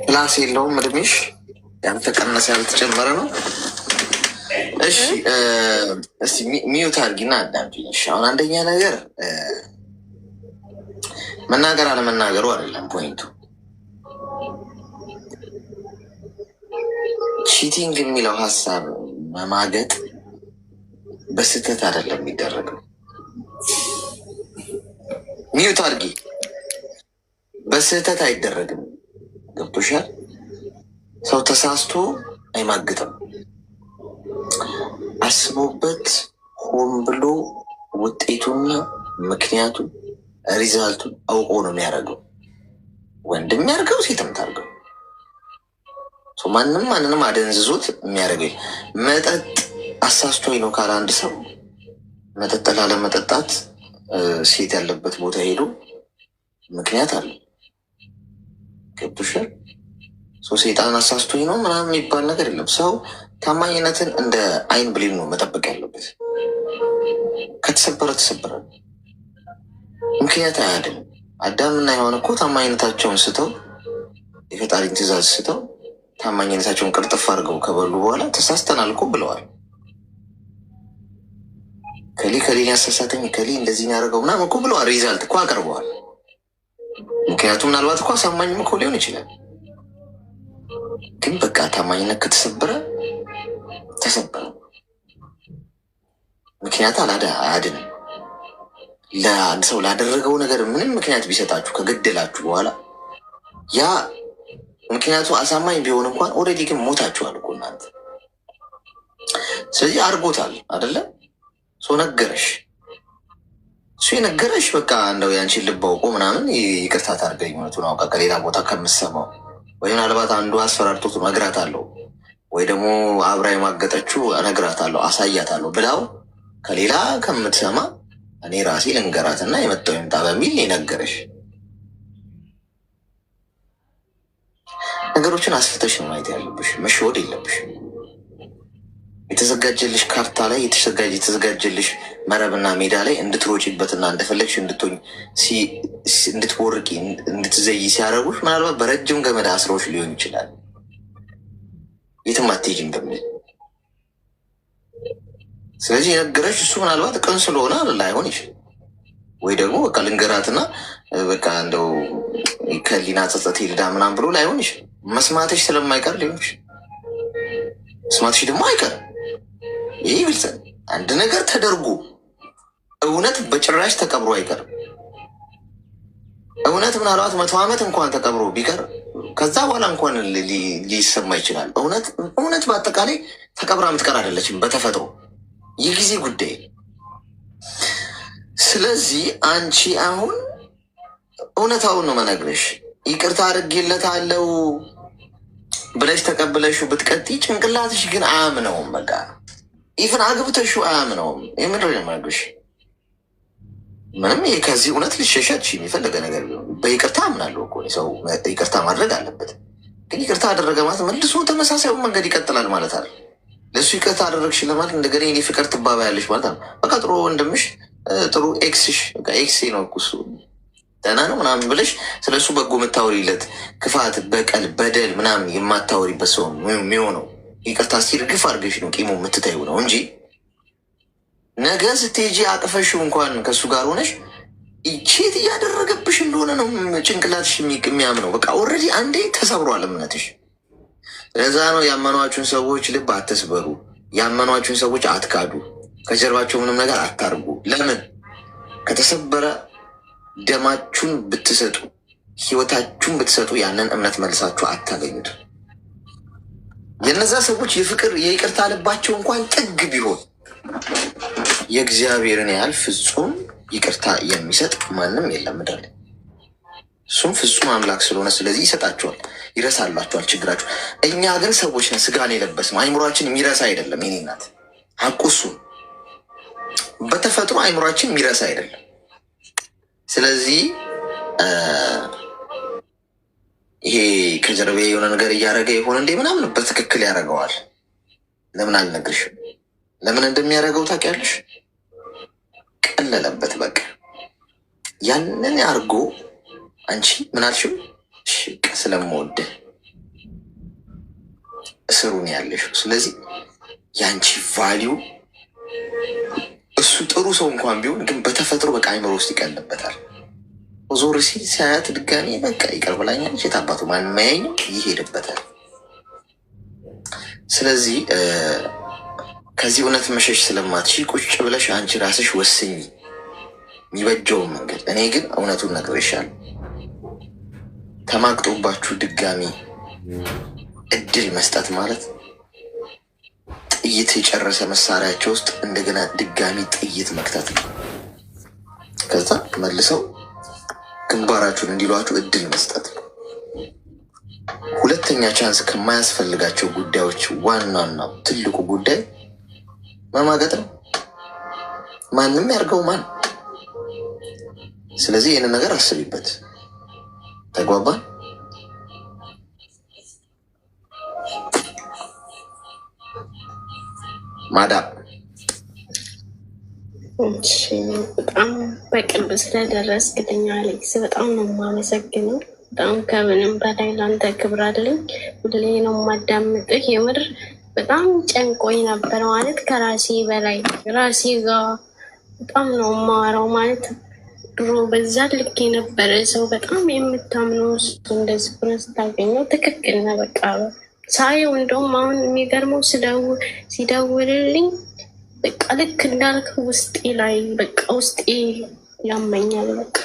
ክላስ የለውም እድሜሽ? ያልተቀነሰ ያልተጨመረ ነው? እሺ እስቲ ሚዩት አድርጊና አዳምጪኝ። እሺ አሁን አንደኛ ነገር መናገር አለመናገሩ አይደለም ፖይንቱ። ቺቲንግ የሚለው ሀሳብ መማገጥ በስህተት አይደለም የሚደረገው። ሚዩት አድርጊ። በስህተት አይደረግም። ገብቶሻል? ሰው ተሳስቶ አይማግጥም። አስቦበት ሆን ብሎ ውጤቱና ምክንያቱ ሪዛልቱን አውቆ ነው የሚያደርገው። ወንድም ያርገው ሴትም ታርገው። ማንንም አደንዝዞት የሚያደርገው መጠጥ አሳስቶኝ ነው ካለ አንድ ሰው መጠጥ ላለመጠጣት ሴት ያለበት ቦታ ሄዶ ምክንያት አለ። ገብቶሻል? ሴጣን አሳስቶኝ ነው ምናምን የሚባል ነገር የለም። ሰው ታማኝነትን እንደ አይን ብሌን ነው መጠበቅ ያለበት። ከተሰበረ ተሰበረ፣ ምክንያት አያድንም። አዳምና ሔዋን እኮ ታማኝነታቸውን ስተው የፈጣሪን ትእዛዝ ስተው ታማኝነታቸውን ቅርጥፍ አድርገው ከበሉ በኋላ ተሳስተናል እኮ ብለዋል። ከሌን ያሳሳተኝ ከሌ እንደዚህ ያደርገው ምናምን እኮ ብለዋል። ሪዛልት እኮ አቅርበዋል። ምክንያቱም ምናልባት እኮ አሳማኝም እኮ ሊሆን ይችላል። ግን በቃ ታማኝነት ከተሰበረ ተሰበረ፣ ምክንያት አያድንም። ለአንድ ሰው ላደረገው ነገር ምንም ምክንያት ቢሰጣችሁ ከገደላችሁ በኋላ ያ ምክንያቱ አሳማኝ ቢሆን እንኳን ኦልሬዲ ግን ሞታችኋል እኮ እናንተ። ስለዚህ አድርጎታል አይደለ? ሰው ነገረሽ፣ እሱ የነገረሽ በቃ እንደው ያንቺን ልብ አውቆ ምናምን ይቅርታ ታርገኝ እውነቱን አውቃ ከሌላ ቦታ ከምሰማው ወይ ምናልባት አንዱ አስፈራርቶት እነግራታለሁ ወይ ደግሞ አብራ የማገጠችው እነግራታለሁ አሳያታለሁ ብላው ከሌላ ከምትሰማ እኔ ራሴ ልንገራትና የመጣው ይምጣ በሚል የነገረሽ። ነገሮችን አስፍተሽ ነው ማየት ያለብሽ። መሸወድ የለብሽ። የተዘጋጀልሽ ካርታ ላይ የተዘጋጀልሽ መረብና ሜዳ ላይ እንድትሮጪበትና እንደፈለግሽ እንድትሆኝ እንድትቦርቂ እንድትዘይ ሲያደርጉሽ ምናልባት በረጅም ገመድ አስረዎች ሊሆን ይችላል። የትም አትሄጂም በሚል ስለዚህ የነገረሽ እሱ ምናልባት ቅን ስለሆነ ላይሆን ይችላል። ወይ ደግሞ በቃ ልንገራትና በቃ እንደው ከሊና ጸጸት ሄልዳ ምናምን ብሎ ላይሆን ይችላል። መስማትሽ ስለማይቀር ሊሆን ይችላል። መስማትሽ ደግሞ አይቀርም። ይህ ግልጽ። አንድ ነገር ተደርጎ እውነት በጭራሽ ተቀብሮ አይቀርም። እውነት ምናልባት 100 ዓመት እንኳን ተቀብሮ ቢቀር ከዛ በኋላ እንኳን ሊሰማ ይችላል። እውነት በአጠቃላይ ተቀብራ የምትቀር አይደለችም በተፈጥሮ የጊዜ ጉዳይ። ስለዚህ አንቺ አሁን እውነታውን ነው መነግረሽ። ይቅርታ አድርጌለታለሁ ብለሽ ተቀብለሽው ብትቀጥይ ጭንቅላትሽ ግን አያምነውም። በቃ ኢፍን አግብተሽው አያምነውም። የምድር የማግሽ ምንም ከዚህ እውነት ልሸሸች የሚፈለገ ነገር ቢሆን በይቅርታ አምናለሁ እኮ ሰው ይቅርታ ማድረግ አለበት። ግን ይቅርታ አደረገ ማለት መልሶ ተመሳሳዩን መንገድ ይቀጥላል ማለት አለ። ለእሱ ይቅርታ አደረግሽ ለማለት እንደገና የኔ ፍቅር ትባባያለሽ ማለት አለ። በቃ ጥሩ ወንድምሽ ጥሩ ኤክስሽ በቃ ኤክሴ ነው እኮ እሱ ደህና ነው ምናምን ብለሽ ስለ እሱ በጎ የምታወሪለት ክፋት፣ በቀል፣ በደል ምናምን የማታወሪበት ሰው የሚሆነው ይቅርታ ሲርግፍ አድርገሽ ነው ቂሙ የምትታዩ ነው እንጂ ነገ ስትሄጂ አቅፈሽው እንኳን ከእሱ ጋር ሆነሽ ቼት እያደረገብሽ እንደሆነ ነው ጭንቅላትሽ የሚያምነው። በቃ ኦልሬዲ አንዴ ተሰብሯል እምነትሽ። ለዛ ነው ያመኗችሁን ሰዎች ልብ አትስበሩ፣ ያመኗችሁን ሰዎች አትካዱ፣ ከጀርባቸው ምንም ነገር አታርጉ። ለምን ከተሰበረ ደማችሁን ብትሰጡ ህይወታችሁን ብትሰጡ ያንን እምነት መልሳችሁ አታገኙት። የነዛ ሰዎች የፍቅር የይቅርታ ልባቸው እንኳን ጥግ ቢሆን የእግዚአብሔርን ያህል ፍጹም ይቅርታ የሚሰጥ ማንም የለም ምድር ላይ። እሱም ፍጹም አምላክ ስለሆነ ስለዚህ ይሰጣቸዋል፣ ይረሳላቸዋል ችግራችሁ። እኛ ግን ሰዎች ነን፣ ስጋን የለበስነው። አይምሯችን የሚረሳ አይደለም። የኔ እናት ሐቁ እሱ በተፈጥሮ አይምሯችን የሚረሳ አይደለም። ስለዚህ ይሄ ከጀርቤ የሆነ ነገር እያደረገ የሆነ እንዴ ምናምን በትክክል ያደርገዋል። ለምን አልነግርሽም? ለምን እንደሚያደርገው ታውቂያለሽ? ቀለለበት በቃ ያንን አድርጎ አንቺ ምን አልሽው? ስለምወድ እስሩን ያለሽው። ስለዚህ የአንቺ ቫሊዩ እሱ ጥሩ ሰው እንኳን ቢሆን ግን በተፈጥሮ በቃ አይምሮ ውስጥ ይቀልበታል። ዞር ሲል ሲያያት ድጋሚ በቃ ይቅር ብላኛለች የታባቱ ማንም አያየኝም ይሄድበታል። ስለዚህ ከዚህ እውነት መሸሽ ስለማትሽ ቁጭ ብለሽ አንቺ ራስሽ ወስኝ የሚበጀውን መንገድ። እኔ ግን እውነቱን ነግሬሻለሁ። ተማግጦባችሁ ድጋሚ እድል መስጠት ማለት ጥይት የጨረሰ መሳሪያቸው ውስጥ እንደገና ድጋሚ ጥይት መክተት ነው። ከዛ መልሰው ግንባራችሁን እንዲሏችሁ እድል መስጠት ነው። ሁለተኛ ቻንስ ከማያስፈልጋቸው ጉዳዮች ዋናና ትልቁ ጉዳይ መማገጥ ነው። ማንም ያርገው ማን። ስለዚህ ይህንን ነገር አስቢበት። ተግባባን? ማዳም በጣም በቅርብ ስለደረስክልኝ አሌክስ በጣም ነው የማመሰግነው። በጣም ከምንም በላይ ለአንተ ክብር አለኝ። ሁሌ ነው የማዳምጥህ። የምር በጣም ጨንቆኝ ነበር ማለት ከራሴ በላይ ራሴ ጋር በጣም ነው የማወራው ማለት ድሮ በዛ ልክ የነበረ ሰው በጣም የምታምነው እሱ እንደዚህ ሆነ ስታገኘው ትክክል ነው። በቃ ሳየው እንደውም አሁን የሚገርመው ሲደውልልኝ በቃ ልክ እንዳልክ ውስጤ ላይ በቃ ውስጤ ያመኛል። በቃ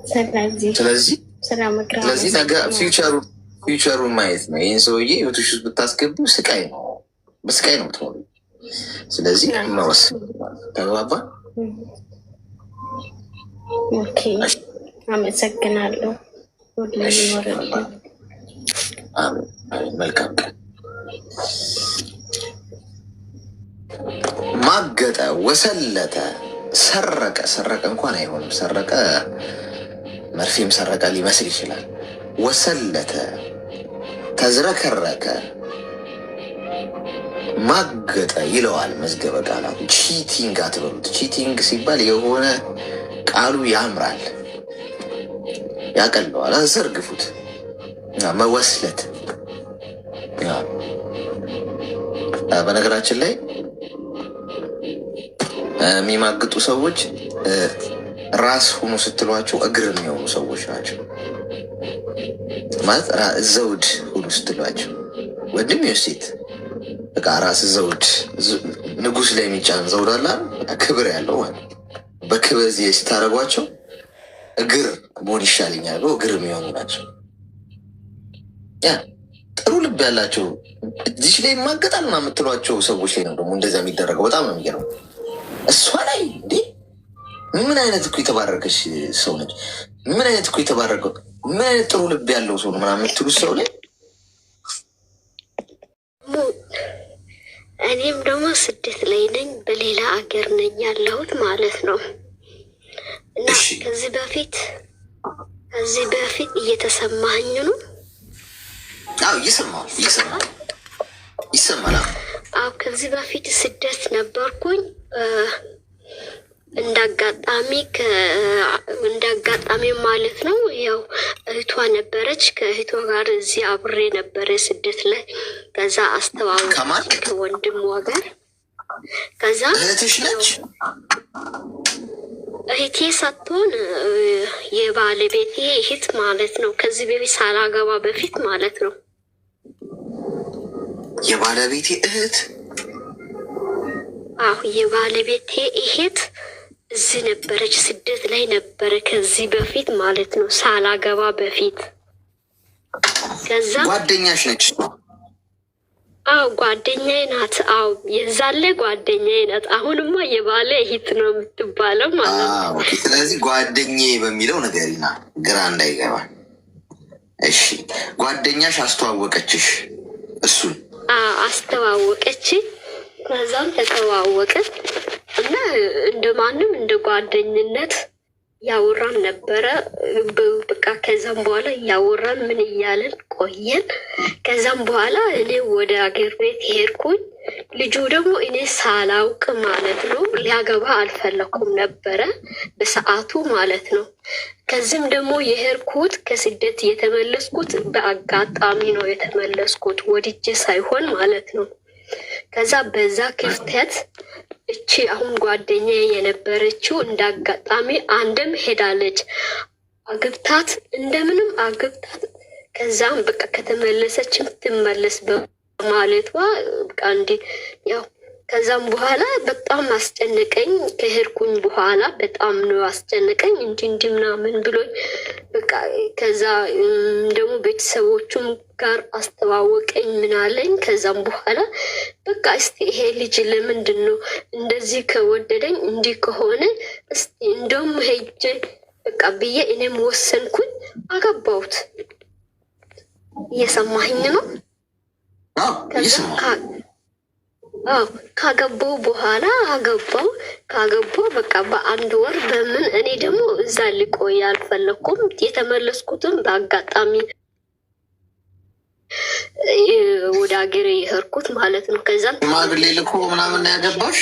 ስለዚህ ነገ ፊውቸሩን ማየት ነው። ይህን ሰውዬ ህይወትሽ ውስጥ ብታስገቢው ስቃይ ነው፣ በስቃይ ነው ትሆኑ። ስለዚህ መወሰን ተግባባ። ኦኬ፣ አመሰግናለሁ። መልካም ቀን። ማገጠ፣ ወሰለተ፣ ሰረቀ እንኳን አይሆንም። ሰረቀ መርፌም ሰረቀ ሊመስል ይችላል። ወሰለተ፣ ተዝረከረከ፣ ማገጠ ይለዋል መዝገበ ቃላቱ። ቺቲንግ አትበሉት። ቺቲንግ ሲባል የሆነ ቃሉ ያምራል፣ ያቀለዋል። ዘርግፉት። መወስለት በነገራችን ላይ የሚማግጡ ሰዎች ራስ ሁኑ ስትሏቸው እግር የሚሆኑ ሰዎች ናቸው። ማለት ዘውድ ሁኑ ስትሏቸው ወንድም ሴት በቃ ራስ ዘውድ፣ ንጉስ ላይ የሚጫን ዘውድ አለ ክብር ያለው ማለት በክብር ስታደርጓቸው እግር መሆን ይሻለኛል እግር የሚሆኑ ናቸው። ጥሩ ልብ ያላቸው እዚች ላይ ይማገጣል እና የምትሏቸው ሰዎች ላይ ነው ደግሞ እንደዚያ የሚደረገው። በጣም ነው የሚገርመው። እሷ ላይ እንዴ ምን አይነት እኮ የተባረከች ሰው ነች! ምን አይነት እኮ የተባረከው ምን አይነት ጥሩ ልብ ያለው ሰው ነው ምናምን የምትሉት ሰው ላይ እኔም ደግሞ ስደት ላይ ነኝ፣ በሌላ አገር ነኝ ያለሁት ማለት ነው። እና ከዚህ በፊት እየተሰማኝ ነው። አዎ ይሰማል። አዎ ከዚህ በፊት ስደት ነበርኩኝ። እንዳጋጣሚ ማለት ነው። ያው እህቷ ነበረች፣ ከእህቷ ጋር እዚህ አብሬ ነበረ ስደት ላይ። ከዛ አስተዋወቀች ከወንድሟ ጋር። ከዛ እህትሽ ነች? እህቴ ሳትሆን የባለቤቴ እህት ማለት ነው። ከዚህ በፊት ሳላገባ በፊት ማለት ነው። የባለቤቴ እህት? አሁ የባለቤቴ እህት እዚህ ነበረች፣ ስደት ላይ ነበረ ከዚህ በፊት ማለት ነው፣ ሳላገባ በፊት። ከዛ ጓደኛሽ ነች? አዎ ጓደኛዬ ናት። አዎ የዛለ ጓደኛዬ ናት። አሁንማ የባለ እህት ነው የምትባለው ማለት ነው። ስለዚህ ጓደኛዬ በሚለው ነገርና ግራ እንዳይገባ እሺ። ጓደኛሽ አስተዋወቀችሽ እሱን? አስተዋወቀች። ከዛም ተተዋወቅን እና እንደ ማንም እንደ ጓደኝነት ያወራን ነበረ። በቃ ከዛም በኋላ ያወራን ምን እያለን ቆየን። ከዛም በኋላ እኔ ወደ አገር ቤት ሄድኩኝ። ልጁ ደግሞ እኔ ሳላውቅ ማለት ነው ሊያገባ አልፈለኩም ነበረ በሰዓቱ ማለት ነው። ከዚህም ደግሞ የሄድኩት ከስደት የተመለስኩት በአጋጣሚ ነው የተመለስኩት፣ ወድጄ ሳይሆን ማለት ነው። ከዛ በዛ ክፍተት እቺ አሁን ጓደኛ የነበረችው እንዳጋጣሚ አንድም ሄዳለች። አግብታት እንደምንም አግብታት ከዛም በቃ ከተመለሰችም ትመለስ በማለቷ በቃ እንዲ ያው ከዛም በኋላ በጣም አስጨነቀኝ። ከሄድኩኝ በኋላ በጣም ነው አስጨነቀኝ። እንዲ ምናምን ብሎኝ በቃ ከዛ ደግሞ ቤተሰቦቹም ጋር አስተዋወቀኝ ምናለኝ። ከዛም በኋላ በቃ እስቲ ይሄ ልጅ ለምንድን ነው እንደዚህ ከወደደኝ እንዲህ ከሆነ እስቲ እንደውም ሄጄ በቃ ብዬ እኔም ወሰንኩኝ። አገባሁት። እየሰማኝ ነው? ካገባው በኋላ ካገባው በቃ በአንድ ወር በምን እኔ ደግሞ እዛ ሊቆይ አልፈለኩም። የተመለስኩትም በአጋጣሚ ወደ ሀገሬ የሄድኩት ማለት ነው። ከዛም ሽማግሌ ልኮ ምናምን ያገባሽ?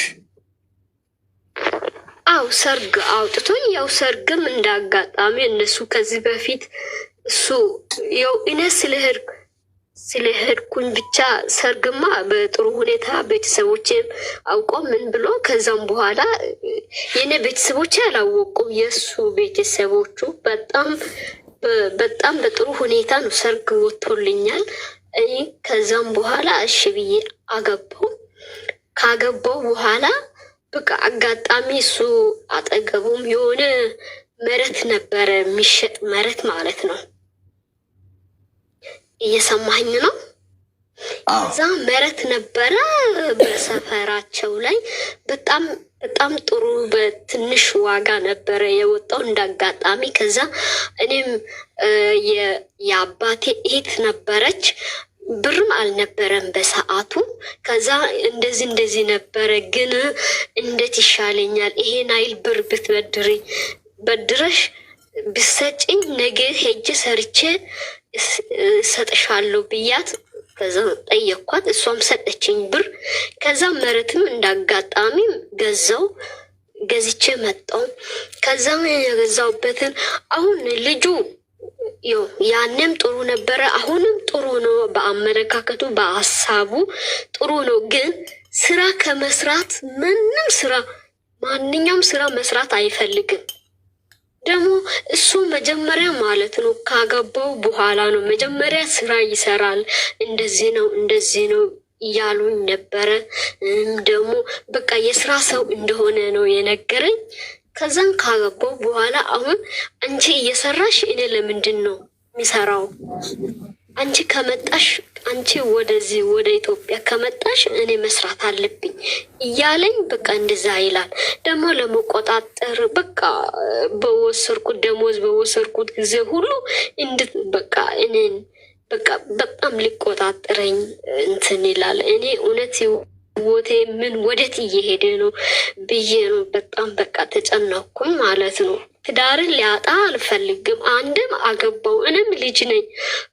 አው ሰርግ አውጥቶኝ ያው ሰርግም እንዳጋጣሚ እነሱ ከዚህ በፊት እሱ ያው እኔ ስለሄድኩኝ ብቻ ሰርግማ በጥሩ ሁኔታ ቤተሰቦቼም አውቀው ምን ብሎ ከዛም በኋላ የኔ ቤተሰቦቼ አላወቁም። የእሱ ቤተሰቦቹ በጣም በጥሩ ሁኔታ ነው ሰርግ ወጥቶልኛል። እኔ ከዛም በኋላ እሺ ብዬ አገባው። ካገባው በኋላ በቃ አጋጣሚ እሱ አጠገቡም የሆነ መሬት ነበረ፣ የሚሸጥ መሬት ማለት ነው። እየሰማኝ ነው? እዛ መሬት ነበረ በሰፈራቸው ላይ በጣም ጥሩ በትንሽ ዋጋ ነበረ የወጣው እንዳጋጣሚ። ከዛ እኔም የአባቴ እህት ነበረች፣ ብርም አልነበረም በሰዓቱ። ከዛ እንደዚህ ነበረ፣ ግን እንዴት ይሻለኛል ይሄን አይል ብር በድረሽ ብሰጭኝ ነገ ሄጄ ሰርቼ ሰጥሻለሁ ብያት ከዛ ጠየኳት። እሷም ሰጠችኝ ብር። ከዛ መሬትም እንዳጋጣሚ ገዝቼ መጣው። ከዛም የገዛውበትን አሁን ልጁ ያንም ጥሩ ነበረ፣ አሁንም ጥሩ ነው። በአመለካከቱ በሀሳቡ ጥሩ ነው። ግን ስራ ከመስራት ማንኛውም ስራ መስራት አይፈልግም። ደግሞ እሱ መጀመሪያ ማለት ነው ካገባው በኋላ ነው መጀመሪያ ስራ ይሰራል። እንደዚህ ነው እያሉኝ ነበረ። ደግሞ በቃ የስራ ሰው እንደሆነ ነው የነገረኝ። ከዛን ካገባው በኋላ አሁን አንቺ እየሰራሽ እኔ ለምንድን ነው የሚሰራው? አንቺ ወደዚህ ወደ ኢትዮጵያ ከመጣሽ እኔ መስራት አለብኝ እያለኝ በቃ እንደዛ ይላል። ደግሞ ለመቆጣጠር በቃ ደሞዝ በወሰድኩት ጊዜ ሁሉ በቃ እኔን በቃ በጣም ሊቆጣጠረኝ እንትን ይላል። እኔ እውነት ህይወቴ ምን ወዴት እየሄደ ነው ብዬ ነው በጣም በቃ ተጨነኩኝ ማለት ነው። ትዳርን ሊያጣ አልፈልግም። አንድም አገባው፣ እኔም ልጅ ነኝ፣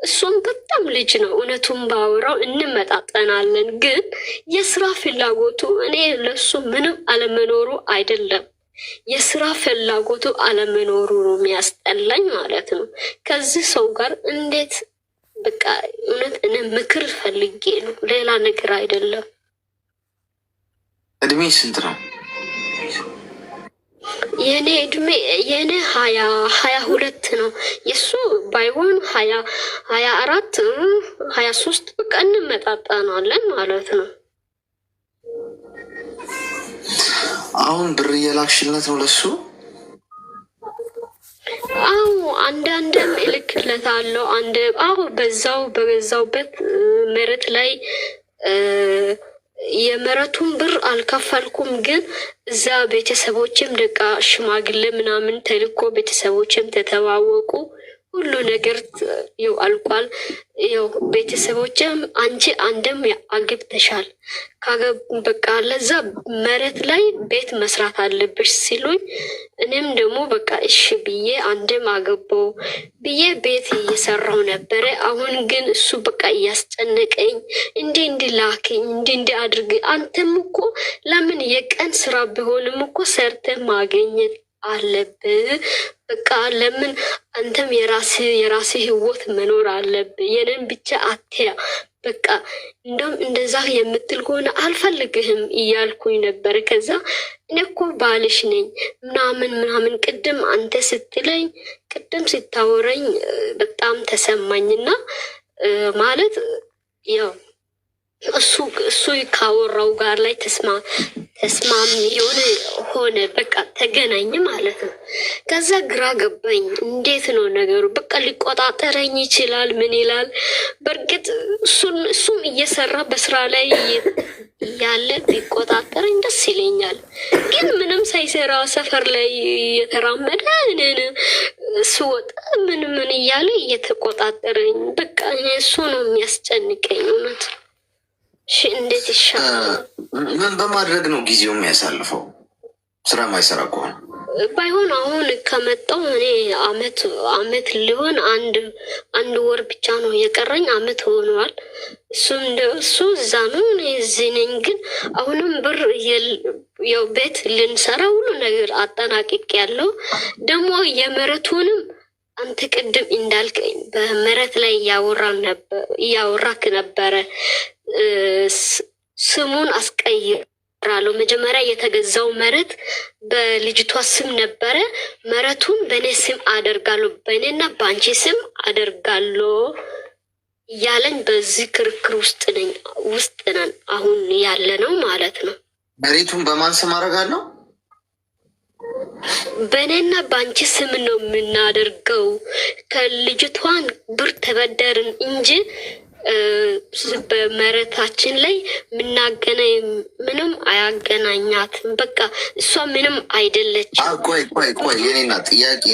እሱም በጣም ልጅ ነው። እውነቱን ባወራው እንመጣጠናለን። ግን የስራ ፍላጎቱ እኔ ለሱ ምንም አለመኖሩ አይደለም፣ የስራ ፍላጎቱ አለመኖሩ ነው የሚያስጠላኝ ማለት ነው። ከዚህ ሰው ጋር እንዴት በቃ እውነት እኔ ምክር ፈልጌ ነው፣ ሌላ ነገር አይደለም። እድሜ ስንት ነው? የኔ ሀያ ሁለት ነው። የሱ ባይሆን 24 23 በቃ እንመጣጠናለን ማለት ነው። አሁን ብር እየላክሽለት ነው ለሱ? አዎ አንዳንድም እልክለታለሁ። በገዛውበት መሬት ላይ የመሬቱን ብር አልከፈልኩም። ግን እዛ ቤተሰቦችም ደቃ ሽማግሌ ምናምን ተልኮ ቤተሰቦችም ተተዋወቁ። ሁሉ ነገር ይው አልቋል። ይው ቤተሰቦችም አንቺ አንድም አግብተሻል በቃ ለዛ መሬት ላይ ቤት መስራት አለብሽ ሲሉኝ እኔም ደግሞ በቃ እሺ ብዬ አንድም አገባው ብዬ ቤት እየሰራው ነበረ። አሁን ግን እሱ በቃ እያስጨነቀኝ እንዲህ ላከኝ እንዲህ አድርግ። አንተም እኮ ለምን የቀን ስራ ቢሆንም እኮ ሰርተ ማገኘት አለብህ። በቃ ለምን አንተም የራስህ ህይወት መኖር አለብህ። የኔን ብቻ አትያ በቃ እንደውም እንደዛ የምትል ከሆነ አልፈልግህም እያልኩኝ ነበር። ከዛ እኔ እኮ ባልሽ ነኝ ምናምን ቅድም አንተ ስትለኝ ቅድም ስታወረኝ በጣም ተሰማኝና ማለት ያው እሱ ካወራው ጋር ላይ ተስማሚ የሆነ ሆነ። በቃ ተገናኝ ማለት ነው። ከዛ ግራ ገባኝ። እንዴት ነው ነገሩ? በቃ ሊቆጣጠረኝ ይችላል። ምን ይላል? በእርግጥ እሱም እየሰራ በስራ ላይ ያለ ቢቆጣጠረኝ ደስ ይለኛል። ግን ምንም ሳይሰራ ሰፈር ላይ እየተራመደ እኔን ስወጣ ምን እያለ እየተቆጣጠረኝ፣ በቃ እሱ ነው የሚያስጨንቀኝ እውነት። እንዴት ይሻላል? ምን በማድረግ ነው ጊዜው የሚያሳልፈው? ስራ ማይሰራ ከሆነ ባይሆን አሁን ከመጣው እኔ አመት ሊሆን አንድ ወር ብቻ ነው የቀረኝ። አመት ሆኗል። እሱ እዛ ነው፣ እኔ እዚህ ነኝ። ግን አሁንም ብር ያው ቤት ልንሰራ ሁሉ ነገር አጠናቅቅ ያለው ደግሞ የመሬቱንም አንተ ቅድም እንዳልከኝ በመሬት ላይ እያወራክ ነበረ። ስሙን አስቀይራለሁ። መጀመሪያ የተገዛው መሬት በልጅቷ ስም ነበረ። መሬቱን በእኔ ስም አደርጋለሁ፣ በእኔና በአንቺ ስም አደርጋለሁ እያለኝ በዚህ ክርክር ውስጥ ነን አሁን ያለ ነው ማለት ነው። መሬቱን በማን ስም አደርጋለሁ? በእኔና በአንቺ ስም ነው የምናደርገው። ከልጅቷን ብር ተበደርን እንጂ በመሬታችን ላይ የምናገናኝ ምንም አያገናኛትም። በቃ እሷ ምንም አይደለችም። ቆይ የኔና ጥያቄ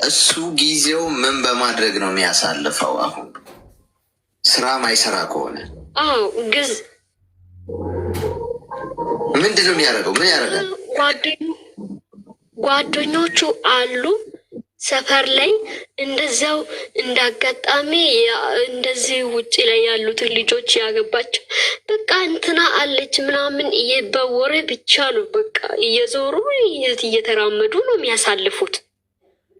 እሱ ጊዜው ምን በማድረግ ነው የሚያሳልፈው? አሁን ስራ ማይሰራ ከሆነ አዎ፣ ግዝ ምንድን ነው የሚያደርገው? ምን ያደርጋል? ጓደኞቹ አሉ ሰፈር ላይ እንደዚያው እንዳጋጣሚ እንደዚህ ውጭ ላይ ያሉትን ልጆች ያገባቸው በቃ እንትና አለች ምናምን በወሬ ብቻ ነው በቃ እየዞሩ እየተራመዱ ነው የሚያሳልፉት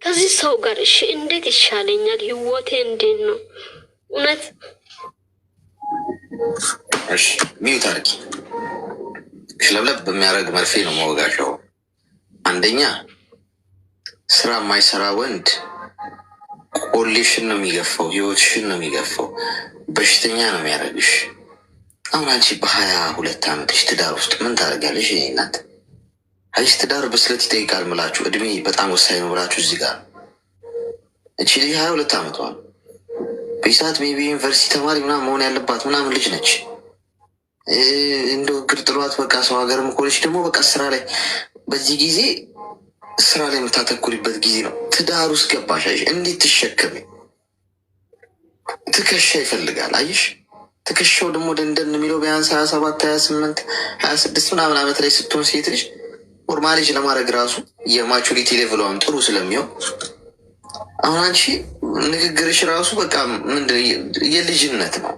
ከዚህ ሰው ጋር። እሺ እንዴት ይሻለኛል? ህይወቴ እንዴት ነው እውነት? እሺ ሚዩት አድርጊ። ሽለብለብ በሚያደርግ መርፌ ነው መወጋሻው። አንደኛ ስራ የማይሰራ ወንድ ቆሌሽን ነው የሚገፋው፣ ህይወትሽን ነው የሚገፋው፣ በሽተኛ ነው የሚያደርግሽ። አሁን አንቺ በ22 ዓመትሽ ትዳር ውስጥ ምን ታደርጊያለሽ? ይሄ እናት አይሽ ትዳር ብስለት ይጠይቃል ምላችሁ፣ እድሜ በጣም ወሳኝ ነው ብላችሁ እዚህ ጋር እቺ ልጅ 22 ዓመቷ ነው። በዚህ ሰዓት ሜይ ቢ ዩኒቨርሲቲ ተማሪ ምናምን መሆን ያለባት ምናምን ልጅ ነች። እንደ እግር ጥሏት በቃ ሰው ሀገር ምኮለች ደግሞ በቃ ስራ ላይ በዚህ ጊዜ ስራ ላይ የምታተኩሪበት ጊዜ ነው። ትዳር ውስጥ ገባሽ፣ አይሽ እንዴት ትሸከሚ? ትከሻ ይፈልጋል። አይሽ ትከሻው ደግሞ ደንደን የሚለው ቢያንስ 27 28 26 ምናምን ዓመት ላይ ስትሆን ሴት ልጅ ኖርማሊጅ ለማድረግ ራሱ የማቹሪቲ ሌቭሏም ጥሩ ስለሚሆን አሁን አንቺ ንግግርሽ ራሱ በቃ ምንድን የልጅነት ነው።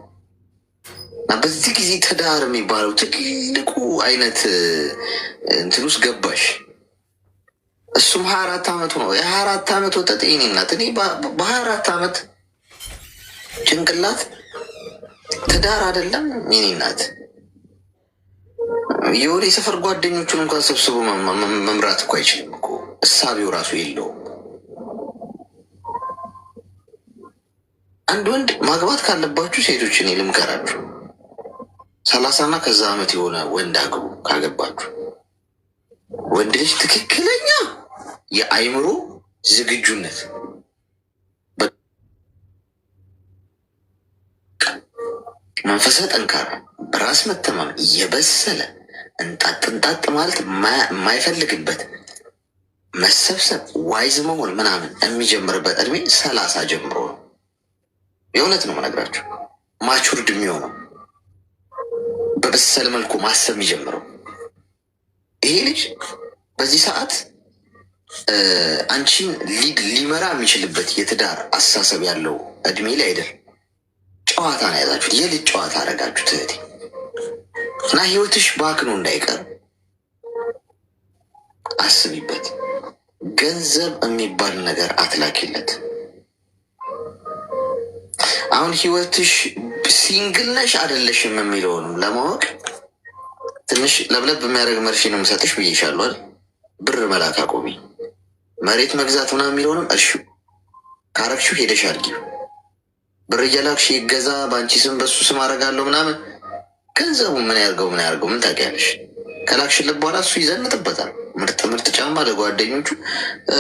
እና በዚህ ጊዜ ትዳር የሚባለው ትልቁ አይነት እንትን ውስጥ ገባሽ። እሱም 24 ዓመቱ ነው። የ24 ዓመት ወጠጤ የኔ እናት። እኔ በ24 ዓመት ጭንቅላት ትዳር አይደለም የኔ እናት። የወደ የሰፈር ጓደኞቹን እንኳን ሰብስቦ መምራት እኮ አይችልም እኮ። እሳቤው ራሱ የለውም። አንድ ወንድ ማግባት ካለባችሁ ሴቶች እኔ ልምከራችሁ 30 እና ከዛ ዓመት የሆነ ወንድ አግቡ። ካገባችሁ ወንድ ልጅ ትክክለኛ የአይምሮ ዝግጁነት መንፈሰ ጠንካራ፣ በራስ መተማመን የበሰለ እንጣጥ ማለት የማይፈልግበት መሰብሰብ፣ ዋይዝ መሆን ምናምን የሚጀምርበት እድሜ 30 ጀምሮ ነው። የእውነት ነው መነግራችሁ። ማቹርድ የሚሆነው በበሰለ መልኩ ማሰብ የሚጀምረው ይሄ ልጅ በዚህ ሰዓት አንቺን ሊመራ የሚችልበት የትዳር አስተሳሰብ ያለው እድሜ ላይ አይደል። ጨዋታ ነው ያዛችሁት፣ የልጅ ጨዋታ አደረጋችሁት እህቴ። እና ህይወትሽ ባክኖ እንዳይቀር አስቢበት። ገንዘብ የሚባል ነገር አትላኪለት። አሁን ህይወትሽ ሲንግል ነሽ አይደለሽም የሚለውንም ለማወቅ ትንሽ ለብለብ የሚያደርግ መርፌ ነው የምሰጥሽ ብዬሻለሁ አይደል? ብር መላክ አቆሚ። መሬት መግዛት ምናምን የሚለውንም እርሺው። ካረግሽው ሄደሽ አድርጊው። ብር እየላክሽ ይገዛ በአንቺ ስም በሱ ስም አደርጋለሁ ምናምን፣ ገንዘቡ ምን ያርገው ምን ታውቂያለሽ? ከላክሽለት በኋላ እሱ ይዘንጥበታል። ምርጥ ምርጥ ጫማ ለጓደኞቹ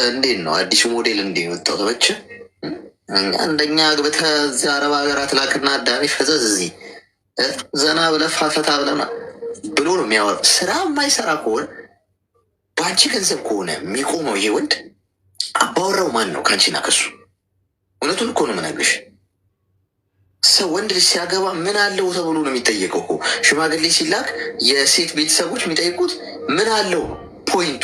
እንዴት ነው አዲሱ ሞዴል እንዴ ወጣው ተበቸ አንደኛ አግብተህ እዚህ አረብ ሀገራት ላክና አዳሚ ፈዘዝ እዚህ ዘና ብለህ ፈታ ብለህ ብሎ ነው የሚያወራ። ስራ የማይሰራ ከሆነ በአንቺ ገንዘብ ከሆነ የሚቆመው ይሄ ወንድ አባወራው ማን ነው? ከአንቺና ከሱ። እውነቱን እኮ ነው የምነግርሽ። ሰው ወንድ ልጅ ሲያገባ ምን አለው ተብሎ ነው የሚጠየቀው እኮ። ሽማግሌ ሲላክ የሴት ቤተሰቦች የሚጠይቁት ምን አለው፣ ፖይንቱ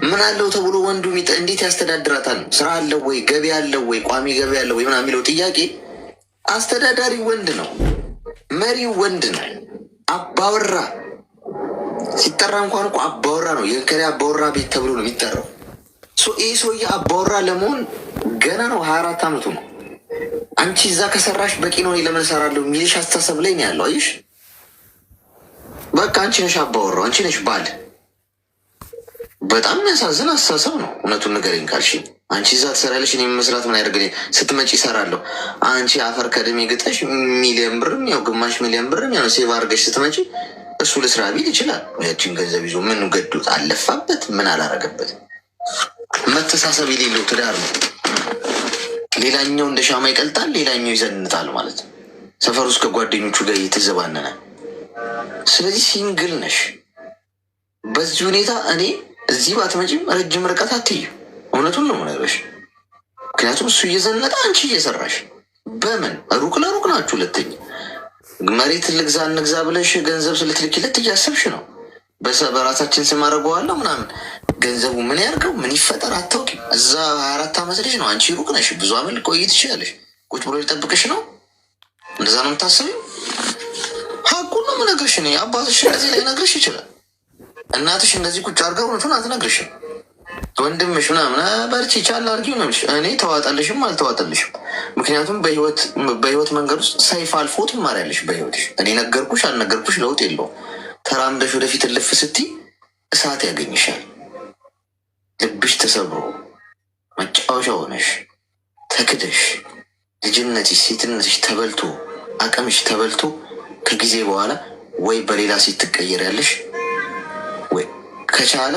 ምን አለው ተብሎ ወንዱ እንዴት ያስተዳድራታል ነው። ስራ አለው ወይ፣ ገቢ አለው ወይ፣ ቋሚ ገቢ አለው ወይ ምናምን የሚለው ጥያቄ አስተዳዳሪ ወንድ ነው፣ መሪው ወንድ ነው። አባወራ ሲጠራ እንኳን እኮ አባወራ ነው። የከሪ አባወራ ቤት ተብሎ ነው የሚጠራው። ይህ ሰውዬ አባወራ ለመሆን ገና ነው፣ 24 ዓመቱ ነው። አንቺ እዛ ከሰራሽ በቂ ነው ለምን እሰራለሁ የሚልሽ አስተሳሰብ ላይ ነው ያለው። አይሽ በቃ አንቺ ነሽ አባወራው፣ አንቺ ነሽ ባል። በጣም የሚያሳዝን አስተሳሰብ ነው። እውነቱን ንገረኝ ካልሽ አንቺ እዛ ትሰራለሽ፣ እኔ መስራት ምን ያደርግልኝ? ስትመጪ እሰራለሁ። አንቺ አፈር ከደሜ ግጠሽ ሚሊዮን ብርም ያው ግማሽ ሚሊዮን ብርም ያው ሴቭ አድርገሽ ስትመጪ እሱ ልስራ ቢል ይችላል። ያችን ገንዘብ ይዞ ምን ገዱት? አለፋበት? ምን አላረገበት? መተሳሰብ የሌለው ትዳር ነው። ሌላኛው እንደ ሻማ ይቀልጣል፣ ሌላኛው ይዘንጣል ማለት ነው። ሰፈር ውስጥ ከጓደኞቹ ጋር እየተዘባነነ። ስለዚህ ሲንግል ነሽ። በዚህ ሁኔታ እኔ እዚህ ባትመጪም ረጅም ርቀት አትዩ። እውነቱን ነው የምነግርሽ። ምክንያቱም እሱ እየዘነጠ አንቺ እየሰራሽ በምን ሩቅ ለሩቅ ናችሁ። ሁለተኛ መሬት ልግዛ እንግዛ ብለሽ ገንዘብ ስለትልኪለት እያሰብሽ ነው። በራሳችን ስም አደርገዋለሁ ምናምን። ገንዘቡ ምን ያርገው ምን ይፈጠር አታውቂም። እዛ 24 ዓመት ልጅ ነው። አንቺ ሩቅ ነሽ። ብዙ አመት ቆይ ትችላለሽ። ቁጭ ብሎ ሊጠብቅሽ ነው። እንደዛ ነው የምታስቢው። ሀቁን ነው የምነግርሽ። እኔ አባትሽ እንደዚህ ላይ ነግርሽ ይችላል። እናትሽ እንደዚህ ቁጭ አድርጋ እውነቱን አትነግርሽም። ወንድምሽ ምናምን በርቺ ቻል አድርጊው ነው። እኔ ተዋጠልሽም አልተዋጠልሽም። ምክንያቱም በህይወት መንገድ ውስጥ ሰይፍ አልፎ ትማሪያለሽ። በህይወትሽ እኔ ነገርኩሽ አልነገርኩሽ ለውጥ የለውም። ተራምደሽ ወደፊት እልፍ ስትይ እሳት ያገኝሻል። ልብሽ ተሰብሮ መጫወቻ ሆነሽ ተክደሽ ልጅነትሽ ሴትነትሽ ተበልቶ አቅምሽ ተበልቶ ከጊዜ በኋላ ወይ በሌላ ሴት ትቀየሪያለሽ ወይ ከቻለ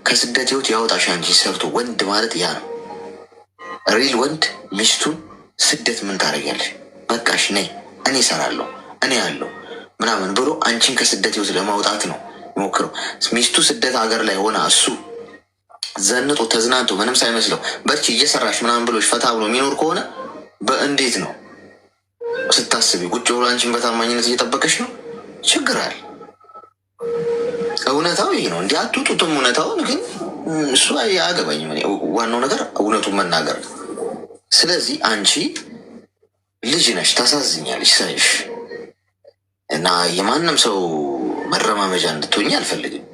ከስደት ህይወት ያወጣሽ አንቺ ሰርቶ። ወንድ ማለት ያ ነው። ሪል ወንድ ሚስቱን ስደት ምን ታደርጊያለሽ? በቃሽ ነይ እኔ እሰራለሁ እኔ ያለው ምናምን ብሎ አንቺን ከስደት ህይወት ለማውጣት ነው ሞክረው። ሚስቱ ስደት ሀገር ላይ ሆና እሱ ዘንጦ ተዝናንቶ ምንም ሳይመስለው በርቺ እየሰራሽ ምናምን ብሎሽ ፈታ ብሎ የሚኖር ከሆነ በእንዴት ነው ስታስቢ? ቁጭ ብሎ አንቺን በታማኝነት እየጠበቀሽ ነው። ችግር አለ። እውነታው ይሄ ነው። እንዲህ አትውጡትም። እውነታውን ግን እሱ አያገባኝም። ዋናው ነገር እውነቱን መናገር ነው። ስለዚህ አንቺ ልጅ ነሽ፣ ታሳዝኛለሽ ሳይሽ እና የማንም ሰው መረማመጃ እንድትሆኝ አልፈልግም።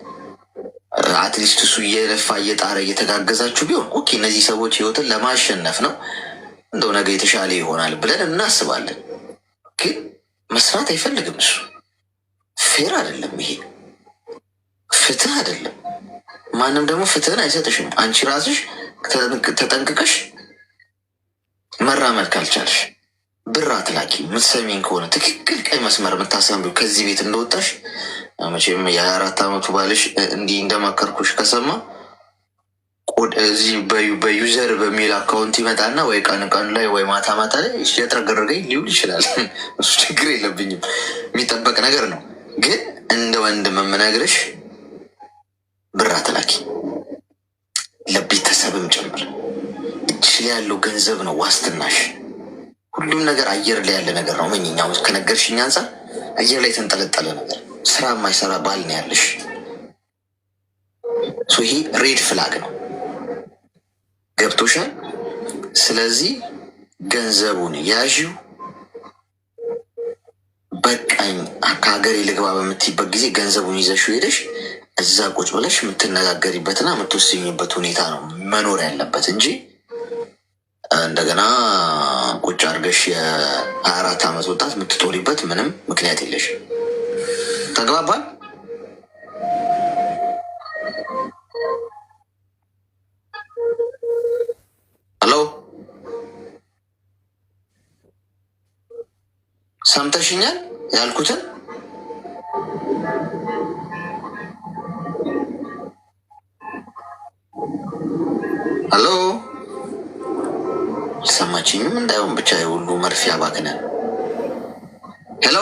አትሊስት እሱ እየለፋ እየጣረ እየተጋገዛችሁ ቢሆን ኦኬ፣ እነዚህ ሰዎች ህይወትን ለማሸነፍ ነው እንደው ነገ የተሻለ ይሆናል ብለን እናስባለን። ግን መስራት አይፈልግም እሱ። ፌር አይደለም ይሄ፣ ፍትህ አይደለም። ማንም ደግሞ ፍትህን አይሰጥሽም። አንቺ ራስሽ ተጠንቅቀሽ መራመድ ካልቻልሽ ብር አትላኪ። የምትሰሚኝ ከሆነ ትክክል ቀይ መስመር የምታሰምቢው ከዚህ ቤት እንደወጣሽ መቼም የ24 ዓመቱ ባልሽ እንዲህ እንደመከርኩሽ ከሰማ እዚህ በዩዘር በሚል አካውንት ይመጣና ወይ ቀን ቀን ላይ ወይ ማታ ማታ ላይ እያጥረገረገኝ ሊውል ይችላል። እሱ ችግር የለብኝም፣ የሚጠበቅ ነገር ነው። ግን እንደ ወንድም የምነግርሽ ብር አትላኪ፣ ለቤተሰብም ጭምር። እጅ ላይ ያለው ገንዘብ ነው ዋስትናሽ። ሁሉም ነገር አየር ላይ ያለ ነገር ነው። መኝኛ ከነገርሽኝ አንጻር አየር ላይ የተንጠለጠለ ነገር፣ ስራ የማይሰራ ባል ነው ያለሽ። ይሄ ሬድ ፍላግ ነው። ገብቶሻል? ስለዚህ ገንዘቡን ያዥው። በቃኝ ከሀገሬ ልግባ በምትይበት ጊዜ ገንዘቡን ይዘሽው ሄደሽ እዛ ቁጭ ብለሽ የምትነጋገሪበትና የምትወስኝበት ሁኔታ ነው መኖር ያለበት እንጂ እንደገና ቁጭ አድርገሽ የ24 ዓመት ወጣት የምትጦሪበት ምንም ምክንያት የለሽ። ተግባባል? ሄሎ ሰምተሽኛል ያልኩትን? ሄሎ ሰማችኝም እንዳይሆን ብቻ የሁሉ መርፌ አባክነን። ሄሎ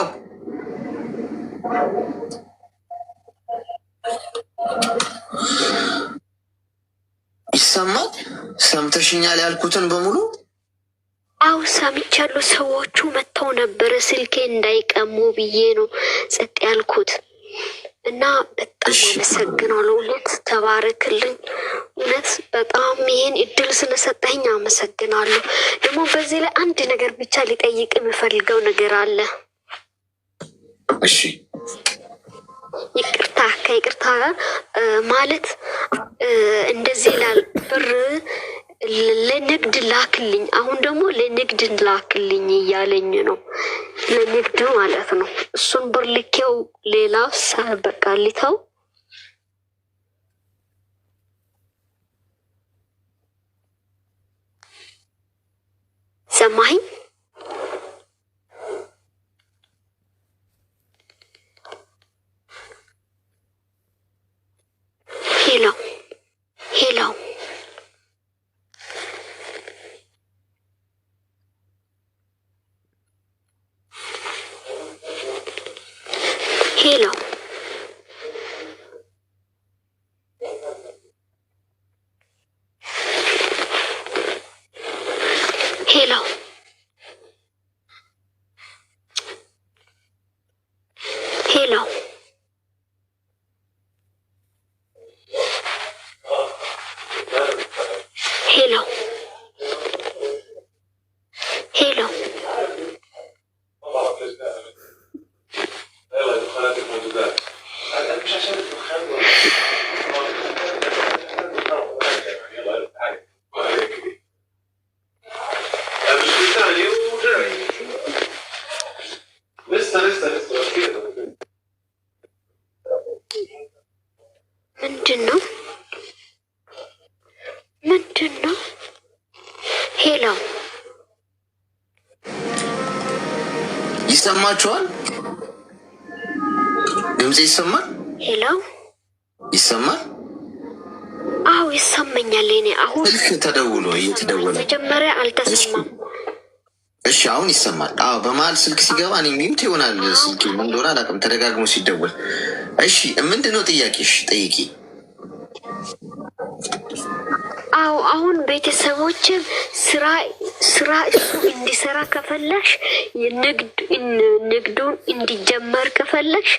ይሰማል? ሰምተሽኛል ያልኩትን በሙሉ? አው ሰምቻለሁ። ሰዎቹ መጥተው ነበረ ስልኬ እንዳይቀሙ ብዬ ነው ጸጥ ያልኩት እና በጣም አመሰግናለሁ። እውነት ተባረክልኝ። እውነት በጣም ይሄን እድል ስለሰጠኝ አመሰግናለሁ። ደግሞ በዚህ ላይ አንድ ነገር ብቻ ሊጠይቅ የምፈልገው ነገር አለ። እሺ ይቅርታ፣ ከይቅርታ ጋር ማለት እንደዚህ ላል ብር ለንግድ ላክልኝ፣ አሁን ደግሞ ለንግድ ላክልኝ እያለኝ ነው። ለንግድ ማለት ነው። እሱን ብር ልኬው ሌላ በቃ ሊተው ሰማኝ። ሄሎ ሄሎ ሄሎ ሄሎ ሄሎ ሄሎ ሄሎ ምንድን ነው? ምንድን ነው? ሄሎ ይሰማችኋል? ድምፅ ይሰማል? ሄሎ ይሰማል? አዎ ይሰማኛል። እኔ አሁን ስልክ ተደውሎ እየተደወለ መጀመሪያ አልተሰማም። እሺ አሁን ይሰማል። አዎ በመሀል ስልክ ሲገባ እኔ ሚዩት ይሆናል። ስልክ ምን እንደሆነ አላውቅም፣ ተደጋግሞ ሲደወል። እሺ ምንድን ነው ጥያቄሽ? ጠይቂ። አዎ አሁን ቤተሰቦችም ስራ እሱ እንዲሰራ ከፈለግሽ ንግዱን እንዲጀመር ከፈለግሽ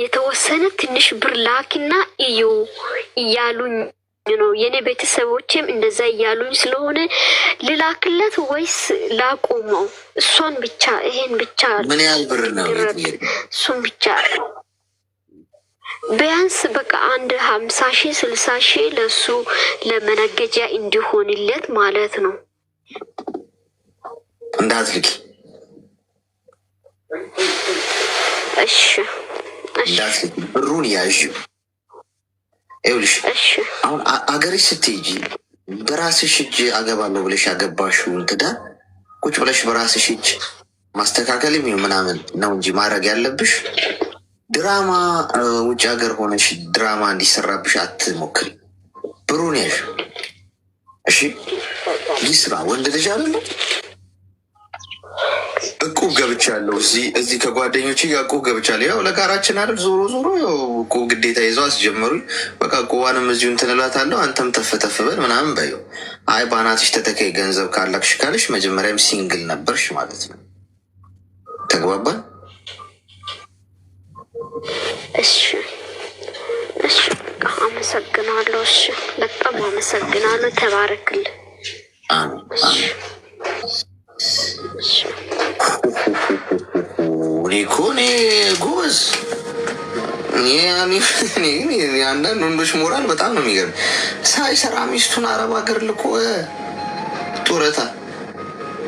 የተወሰነ ትንሽ ብር ላኪና እዩ እያሉኝ ነው። የኔ ቤተሰቦችም እንደዛ እያሉኝ ስለሆነ ልላክለት ወይስ ላቁመው? እሷን ብቻ ይሄን ብቻ ምን ያህል ብር ነው? እሱን ብቻ ቢያንስ በቃ አንድ 50,000 60,000 ለሱ ለመነገጃ እንዲሆንለት ማለት ነው። እንዳትልኪ እሺ እንዳትልኪ፣ ብሩን ያዥው። ይኸውልሽ አሁን አገርሽ ስትሄጂ በራስሽ እጅ አገባለሁ ብለሽ ያገባሽውን ትዳር ቁጭ ብለሽ በራስሽ እጅ ማስተካከል ምናምን ነው እንጂ ማድረግ ያለብሽ ድራማ ውጭ ሀገር ሆነሽ ድራማ እንዲሰራብሽ አትሞክሪ። ብሩን ያዥ። እሺ ይህ ስራ ወንድ ልጅ አይደለ? እቁብ ገብቻለሁ። እዚህ ከጓደኞች ጋር እቁብ ገብቻለሁ። ያው ለጋራችን አይደል? ዞሮ ዞሮ ያው እቁብ ግዴታ ይዘው አስጀመሩኝ። በቃ እቁቧንም እዚሁ እንትን እላታለሁ። አንተም ተፍተፍ በል ምናምን በይው። አይ በአናትሽ ተተካይ ገንዘብ ካላክሽ ካለሽ መጀመሪያም ሲንግል ነበርሽ ማለት ነው። ተግባባን? እሺ እሺ፣ አመሰግናለሁ። እሺ በጣም አመሰግናለሁ። ተባረክልኝ። እኔ እኮ ጎበዝ፣ አንዳንድ ወንዶች ሞራል በጣም ነው የሚገርም። ሳይሰራ ሚስቱን አረብ ሀገር ልኮ ጡረታ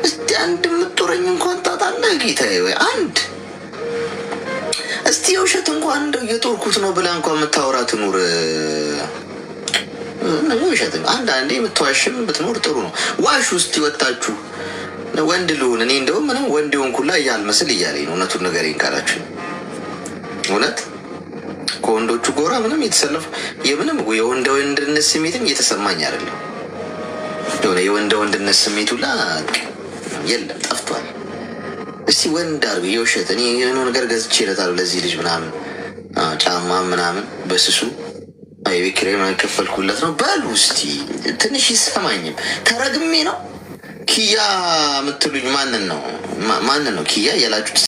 እስቲ አንድ የምትጦረኝ እንኳን ታጣለህ ጌታዬ ወይ አንድ እስቲ የውሸት እንኳን እንደው እየጦርኩት ነው ብላ እንኳን የምታወራ ትኑር። ውሸት አንዳንዴ የምትዋሽም ብትኖር ጥሩ ነው። ዋሽ ውስጥ ይወጣችሁ ወንድ ልሁን እኔ እንደውም ምንም ወንድ ሆንኩላ እያልመስል እያለኝ ነው። እውነቱን ንገረኝ ካላችሁ እውነት ከወንዶቹ ጎራ ምንም የተሰለፉ የምንም የወንደ ወንድነት ስሜትም እየተሰማኝ አይደለም። የሆነ የወንደ ወንድነት ስሜቱ ላ የለም ጠፍቷል። እስቲ ወንድ አርግ የውሸት እኔ የሆነ ነገር ገዝቼ እለታለሁ ለዚህ ልጅ ምናምን ጫማ ምናምን በስሱ የቤት ኪራይ የከፈልኩለት ነው በሉ እስቲ ትንሽ ይሰማኝም። ተረግሜ ነው ኪያ የምትሉኝ ማንን ነው ኪያ ያላችሁት?